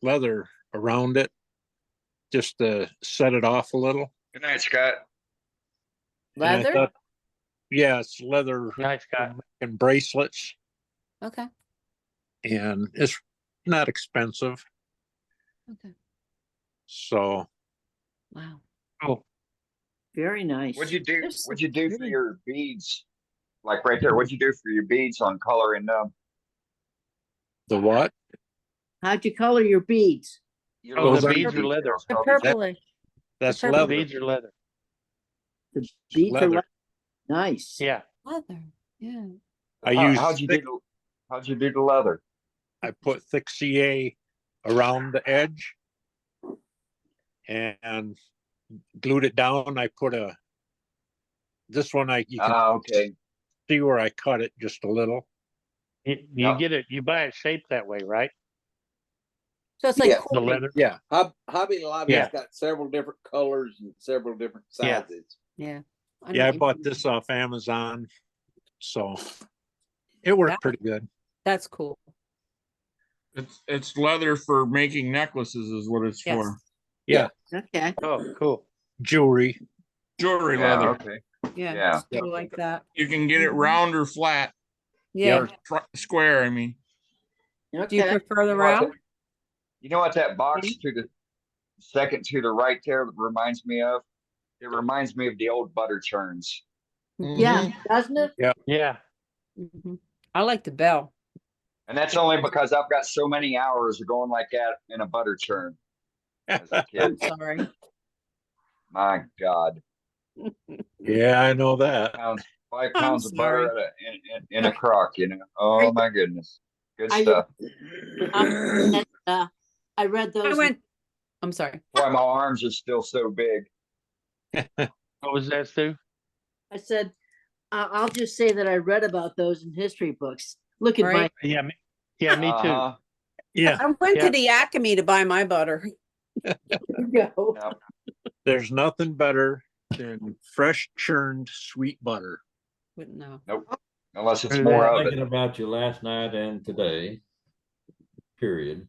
S12: leather around it just to set it off a little.
S1: Good night, Scott.
S12: And I
S10: Leather?
S12: thought, yeah, it's leather
S2: Nice guy.
S12: and bracelets,
S10: Okay.
S12: and it's not expensive.
S10: Okay.
S12: So
S10: Wow.
S2: Cool.
S6: Very nice.
S1: What'd you do?
S10: There's some
S1: What'd you do for
S10: pretty-
S1: your beads? Like right there. What'd you do for your beads on coloring them?
S12: the what?
S6: How'd you color your beads?
S1: Your
S2: Oh,
S1: little
S2: the
S12: those
S2: beads are
S1: details,
S2: leather.
S10: The
S1: probably.
S10: purplish.
S12: That's
S10: purple
S2: The
S12: leather.
S2: beads are leather.
S6: The beads are
S12: leather.
S6: le- nice.
S2: Yeah.
S10: Leather. Yeah.
S12: I
S1: How-
S12: use
S1: how'd you
S12: thick,
S1: do? How'd you do the leather?
S12: I put thick CA around the edge and glued it down. I put this one you can
S1: Okay.
S12: see where I cut it just a little.
S2: You
S1: Yeah.
S2: get it. You buy it shaped that way, right?
S10: So it's like
S13: Yeah.
S2: The
S10: corking.
S2: leather.
S12: Yeah.
S13: Hobby Lobby's
S2: Yeah.
S13: got several different colors and several different
S2: Yeah.
S13: sizes.
S10: Yeah. know
S12: Yeah, I
S10: what you
S12: bought
S10: mean.
S12: this off Amazon. So it worked
S10: That-
S12: pretty good.
S10: That's cool.
S7: It's leather for making necklaces is what it's
S10: Yes.
S7: for.
S12: Yeah.
S6: Okay.
S2: Oh, cool.
S12: Jewelry.
S7: Jewelry
S1: Yeah.
S7: leather.
S1: Okay.
S10: Yeah.
S1: Yeah.
S10: Still like that.
S7: You can get it round or flat.
S10: Yeah.
S7: Or square, I mean.
S10: Do you
S6: Okay.
S10: prefer the
S1: You know what
S10: round?
S1: that- You know what that box to the second to the right there reminds me of? It reminds me of the old butter churns.
S6: Yeah, doesn't it?
S2: Yeah.
S10: Mhm. I like the bell.
S1: And that's only because I've got so many hours of going like that in a butter churn as a
S10: I'm
S1: kid.
S10: sorry.
S1: My God.
S12: Yeah, I know that.
S1: Five
S10: I'm
S1: pounds of butter
S10: sorry.
S1: in a crock, you know. Oh my goodness. Good
S6: I-
S1: stuff.
S6: I read
S10: I
S6: those.
S10: went. I'm sorry.
S1: Why my arms are still so big.
S2: What was that, Stu?
S6: I said, I'll just say that I read about those in history books. Look at
S10: Right.
S2: Yeah. Yeah. Me too.
S1: Uh-huh.
S12: Yeah.
S10: I went
S2: Yeah.
S10: to the Acme to buy my butter.
S6: my. There you go.
S1: Yeah.
S12: There's nothing better than fresh churned sweet butter.
S10: Wouldn't know.
S1: Nope. Unless it's
S2: True
S1: more
S2: that.
S1: of
S11: Thinking
S1: it.
S11: about you last night and today. Period.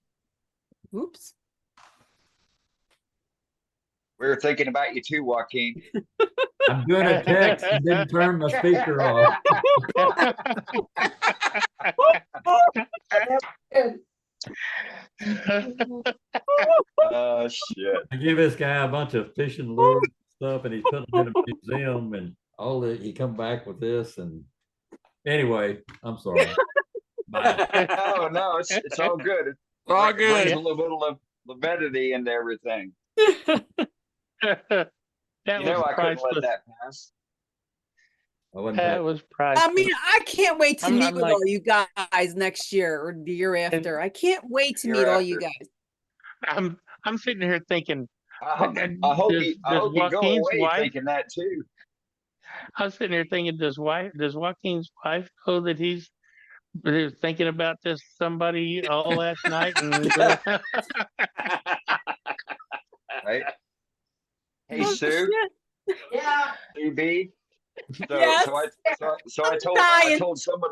S10: Oops.
S1: We were thinking about you too, Joaquin.
S11: I'm doing a text and didn't turn my speaker off.
S1: Oh shit.
S11: I give this guy a bunch of fishing lures and stuff, and he's putting them in a museum, and all that. He come back with this, and anyway, I'm sorry. Bye.
S1: No, no, it's all good. It
S7: All
S1: brings
S7: good.
S1: a little bit of levity into everything.
S2: That
S1: You know,
S2: was
S1: I couldn't let
S2: priceless.
S1: that pass.
S11: I wasn't
S2: That
S11: back.
S2: was
S10: I
S2: priceless.
S10: mean, I can't wait to
S2: I'm-
S10: meet
S2: I'm
S10: with
S2: like-
S10: all you guys next year or the year after. I can't wait to
S1: Year
S10: meet all you
S1: after.
S10: guys.
S2: I'm sitting here thinking,
S1: I hope you go
S2: Joaquin's
S1: away
S2: wife?
S1: thinking that too.
S2: I was sitting here thinking, does Joaquin's wife know that he's thinking about this somebody all last night? And
S1: Right? Hey,
S10: Oh,
S1: Sue,
S10: shit.
S6: Yeah.
S1: Sue B. So,
S10: Yes.
S1: so I
S10: dying.
S1: told some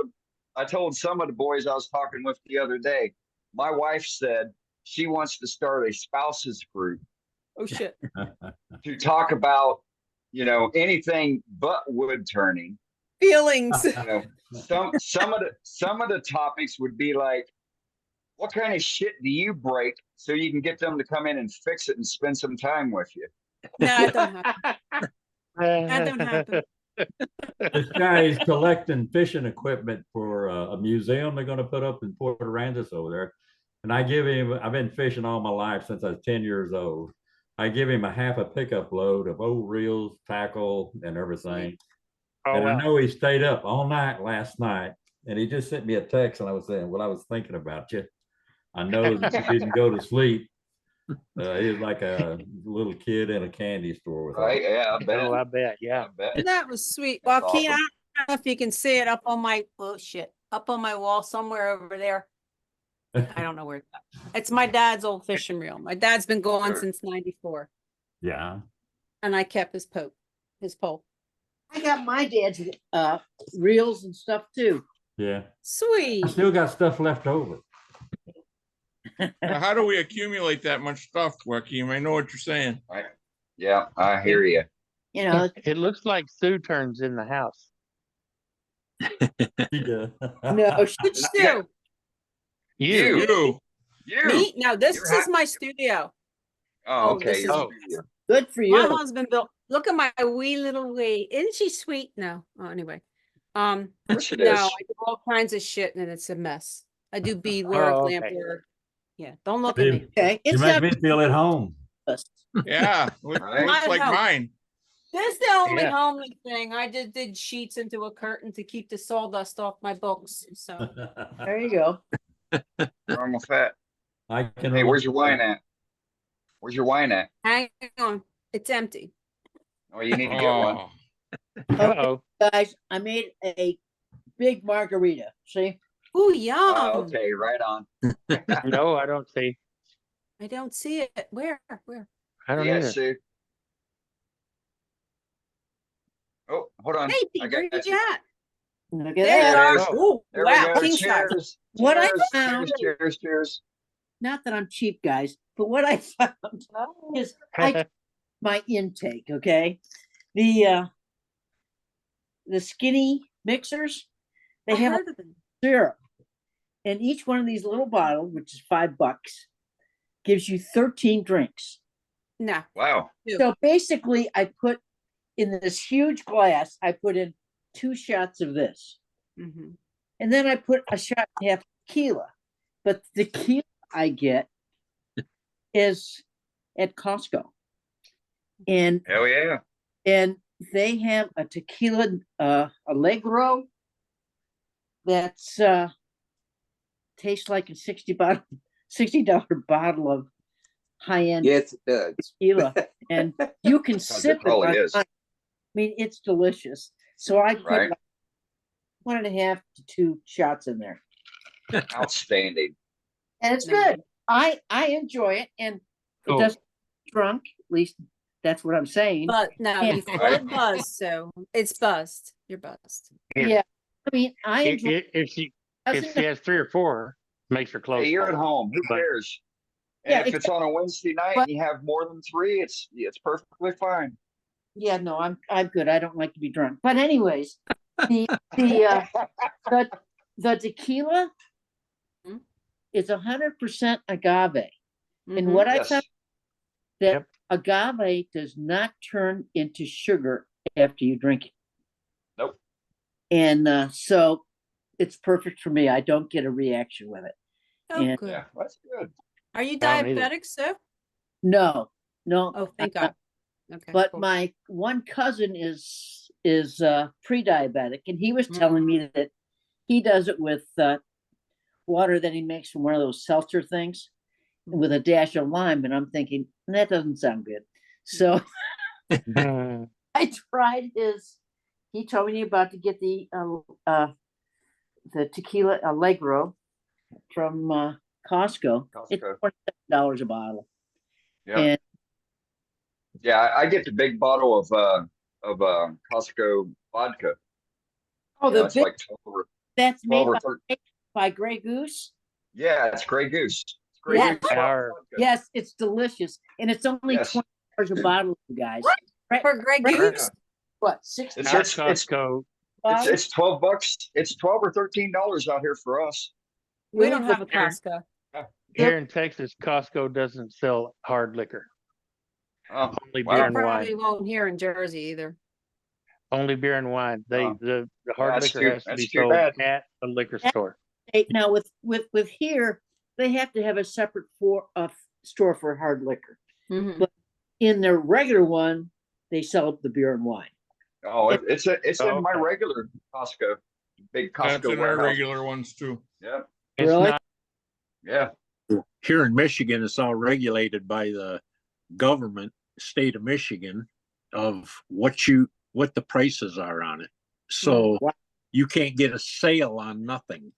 S1: of the boys I was talking with the other day. My wife said she wants to start a spouses group
S10: Oh shit.
S1: to talk about, anything but wood turning.
S10: Feelings.
S1: Some of the topics would be like, what kind of shit do you break so you can get them to come in and fix it and spend some time with you?
S10: No, that don't happen. That don't happen.
S11: This guy is collecting fishing equipment for a museum they're going to put up in Port Aransas over there. And I've been fishing all my life since I was 10 years old. I give him a half a pickup load of old reels, tackle, and everything.
S2: Oh,
S11: And I
S2: wow.
S11: know he stayed up all night last night, and he just sent me a text, and I was saying, well, I was thinking about you. I know that you didn't go to sleep. He was like a little kid in a candy store with all.
S1: Right? Yeah, I bet.
S2: Oh, I bet. Yeah.
S1: I bet.
S10: That was sweet.
S1: That's
S10: Joaquin,
S1: awesome.
S10: I don't know if you can see it up on my up on my wall somewhere over there. I don't know where it's at. It's my dad's old fishing reel. My dad's been gone
S1: Sure.
S10: since '94,
S11: Yeah.
S10: and I kept his pole.
S6: I got my dad's reels and stuff too.
S11: Yeah. I
S10: Sweet.
S11: still got stuff left over.
S7: Now, how do we accumulate that much stuff, Joaquin? I know what you're saying.
S1: Right. Yeah, I hear you.
S6: You know,
S2: It looks like Sue turns in the house.
S11: Yeah.
S6: no,
S10: Which Sue?
S1: You.
S10: Me? No, this
S1: You're
S10: is
S1: hot.
S10: my studio.
S1: Oh,
S10: Oh,
S1: okay.
S10: this is-
S2: Oh.
S6: good for
S10: My
S6: you.
S10: husband built. Look at my wee little way. Isn't she sweet? No. Oh, anyway.
S1: Yes, it
S10: No,
S1: is.
S10: I do all kinds of shit and it's a mess. I do beadwork,
S2: Oh,
S10: lamp
S2: okay.
S10: work. Yeah, don't look at
S11: You
S10: me.
S6: Okay,
S11: you
S6: it's
S11: make
S6: not
S11: me feel at home.
S7: Yeah,
S1: Right.
S7: looks like
S10: I know.
S7: mine.
S10: This is the only
S2: Yeah.
S10: homely thing. I just did sheets into a curtain to keep the sawdust off my books. So
S6: There you go.
S1: Normal fat.
S11: I can.
S1: Hey,
S11: only-
S1: where's your wine at? Where's your wine at?
S10: hang on. It's empty.
S1: Oh, you need to get one.
S7: Oh,
S2: Uh-oh.
S6: Guys, I made a big margarita. See?
S10: Ooh, yum.
S1: Oh, okay, right on.
S2: No, I don't see.
S10: I don't see it. Where?
S2: I don't
S1: Yeah,
S2: either.
S1: Sue. Oh, hold on.
S10: Hey,
S1: I
S10: where
S1: got
S10: you
S1: you.
S10: at?
S6: Look at
S10: There
S6: that.
S10: you
S1: is.
S10: are. Ooh,
S1: There
S10: wow,
S1: we go.
S10: king size.
S1: Cheers.
S6: What I
S1: Cheers,
S6: found-
S1: cheers.
S6: Not that I'm cheap, guys, but what I found is my intake, okay? The skinny mixers, they
S10: I
S6: have a
S10: heard of them.
S6: syrup. And each one of these little bottles, which is $5, gives you 13 drinks.
S10: No.
S1: Wow.
S6: So basically, I put in this huge glass, I put in 2 shots of this.
S10: Mm-hmm.
S6: And then I put a shot and a half of tequila. But the tequila I get is at Costco. And
S1: Hell yeah.
S6: they have a tequila Allegro that's tastes like a $60 bottle of high-end
S13: Yes, it does.
S6: tequila. And you can
S1: Sounds
S6: sip
S1: it probably
S6: on
S1: is.
S6: I mean, it's delicious. So I put
S1: Right.
S6: like 1.5 to 2 shots in there.
S1: Outstanding.
S6: And it's
S10: No.
S6: good. I enjoy it, and
S2: Cool.
S6: it doesn't get drunk. At least that's what I'm saying.
S10: But no,
S6: Yeah.
S10: you call it buzzed, so it's buzzed. You're buzzed.
S6: Yeah, I mean, I enjoy.
S2: If she
S6: doesn't
S2: has 3 or 4, makes her close.
S1: Hey, you're at home. Who
S2: But-
S1: cares? And
S6: Yeah,
S1: if it's on a Wednesday night and you have more than 3, it's perfectly fine.
S6: Yeah, no, I'm good. I don't like to be drunk. But anyways, the tequila
S10: Mhm.
S6: is 100% agave. And
S10: Mhm.
S6: what I
S1: Yes.
S6: found, that agave does not turn into sugar after you drink it.
S1: Nope.
S6: And so it's perfect for me. I don't get a reaction with it.
S10: Oh,
S6: And
S10: good.
S1: Yeah, that's good.
S10: Are you
S2: I don't either.
S10: diabetic, Sue?
S6: no, no.
S10: Oh, thank God. Okay.
S6: But
S10: cool.
S6: my one cousin is pre-diabetic, and he was
S10: Mm.
S6: telling me that he does it with water that he makes from one of those seltzer things with a dash of lime. And I'm thinking that doesn't sound good. So I tried his. He told me about to get the tequila Allegro from Costco. It's $27 a bottle.
S1: Yeah.
S6: And
S1: Yeah, I get the big bottle of Costco vodka.
S6: oh,
S1: You know,
S6: the
S1: it's
S6: big
S1: like 12 or,
S6: that's
S1: 12
S6: made
S1: or 13.
S6: by Grey Goose.
S1: Yeah, it's Grey Goose. It's Grey
S6: Yes.
S1: Goose vodka.
S6: Yes, it's delicious, and it's only
S1: Yes.
S6: $20 a bottle, you guys. Right,
S10: For Grey
S6: right,
S10: Goose?
S6: what, 60
S1: It's
S2: Our
S1: it's
S2: Costco,
S1: it's $12. It's 12 or $13 out here for us.
S10: We don't have a Costco.
S2: here in Texas, Costco doesn't sell hard liquor.
S1: Oh,
S2: Only
S1: wow.
S2: beer
S10: They
S2: and
S10: probably
S2: wine.
S10: won't here in Jersey either.
S2: Only beer and wine. The hard
S1: That's
S2: liquor
S1: too-
S2: has to
S1: that's
S2: be
S1: too
S2: sold
S1: bad.
S2: at a liquor store.
S6: Now with here, they have to have a separate store for hard liquor.
S10: Mhm.
S6: But in their regular one, they sell the beer and wine.
S1: Oh, it's in my
S2: Okay.
S1: regular Costco, big
S7: That's
S1: Costco
S7: in our
S1: warehouse.
S7: regular ones too.
S1: Yeah,
S2: It's
S6: Really?
S2: not
S1: yeah.
S12: Here in Michigan, it's all regulated by the government, state of Michigan, of what the prices are on it. So you can't get a sale on nothing.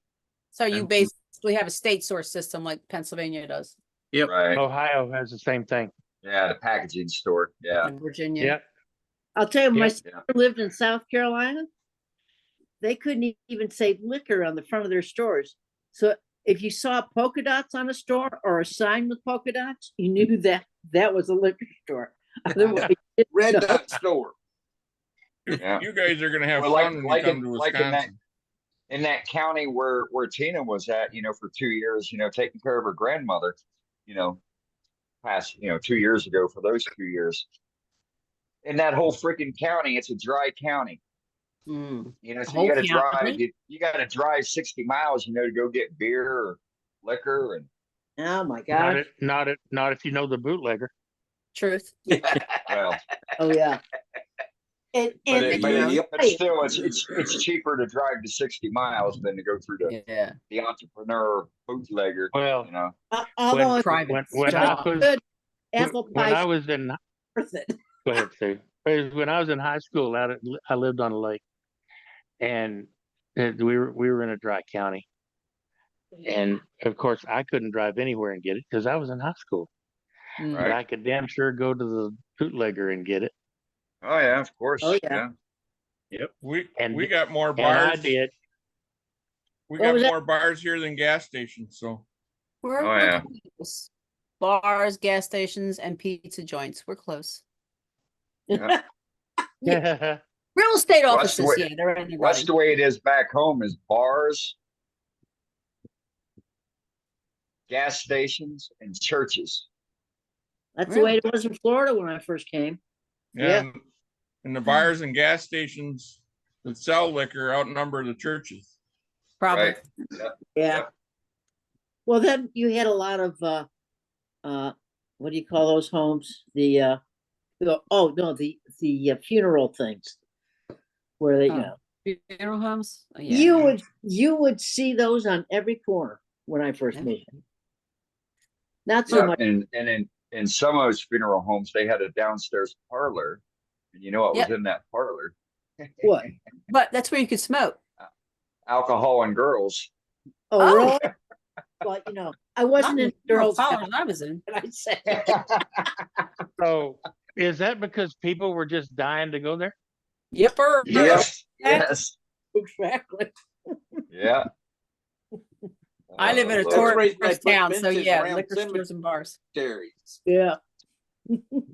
S10: So you
S12: And-
S10: basically have a state source system like Pennsylvania does
S12: Yep.
S1: Right.
S2: Ohio has the same thing.
S1: Yeah, the packaging store. Yeah.
S10: in Virginia.
S2: Yep.
S6: I'll tell you, my
S2: Yep.
S6: sister lived in South Carolina. They couldn't even say liquor on the front of their stores. So if you saw polka dots on a store or a sign with polka dots, you knew that was a liquor store. Otherwise,
S13: Red
S6: no.
S13: Dot store.
S1: Yeah.
S7: You guys are gonna have
S1: Well,
S7: fun when you come to Wisconsin.
S1: In that county where Tina was at, for 2 years, taking care of her grandmother, past, 2 years ago for those 2 years. In that whole freaking county, it's a dry county.
S6: Mm.
S1: So
S6: Whole
S1: you got to
S6: county?
S1: drive. You got to drive 60 miles, to go get beer or liquor, and
S6: Oh my
S2: Not
S6: God.
S2: it, not if you know the bootlegger.
S10: Truth.
S1: well,
S6: Oh yeah. And
S1: but still, it's cheaper to drive to 60 miles than to go through the entrepreneur bootlegger.
S2: Well,
S6: although
S2: when I was
S6: good apple
S2: when
S6: pie
S2: I was in
S6: worth it.
S2: go ahead, Sue. When I was in high school, I lived on a lake, and we were in a dry county, and of course I couldn't drive anywhere and get it because I was in high school.
S10: Mm.
S2: But I could damn sure go to the bootlegger and get it.
S1: Oh yeah, of course.
S6: Oh yeah.
S2: Yep.
S7: We
S2: And
S7: got more
S2: and I
S7: bars.
S2: did.
S7: We
S6: What
S7: got
S6: was that?
S7: more bars here than gas stations. So
S10: We're
S1: Oh, yeah.
S10: close. Bars, gas stations, and pizza joints. We're close.
S1: Yeah.
S10: Real estate
S1: Well,
S10: offices, yeah, they're anybody.
S1: That's the way it is back home. Is bars, gas stations, and churches.
S6: That's the way it was in Florida when I first came. Yeah.
S7: And the bars and gas stations that sell liquor outnumber the churches.
S10: Probably.
S1: Right.
S6: Yeah. Well, then you had a lot of what do you call those homes? The funeral things where they
S10: Funeral homes. Oh, yeah.
S6: you would see those on every corner when I first moved. Not so
S1: Yeah,
S6: much.
S1: and in some of those funeral homes, they had a downstairs parlor, and you know what was in that parlor?
S6: What?
S10: But that's where you could smoke.
S1: Alcohol and girls.
S6: Oh, really? Well, I wasn't in girls'
S10: college I was in.
S6: I'd say.
S2: So is that because people were just dying to go there?
S10: Yipper.
S1: Yes. Yes.
S6: Exactly.
S1: Yeah.
S10: I live in a
S1: Lord.
S10: tourist town, so
S13: benches
S10: yeah,
S13: around
S10: liquor stores and bars.
S13: cemeteries.
S6: Yeah.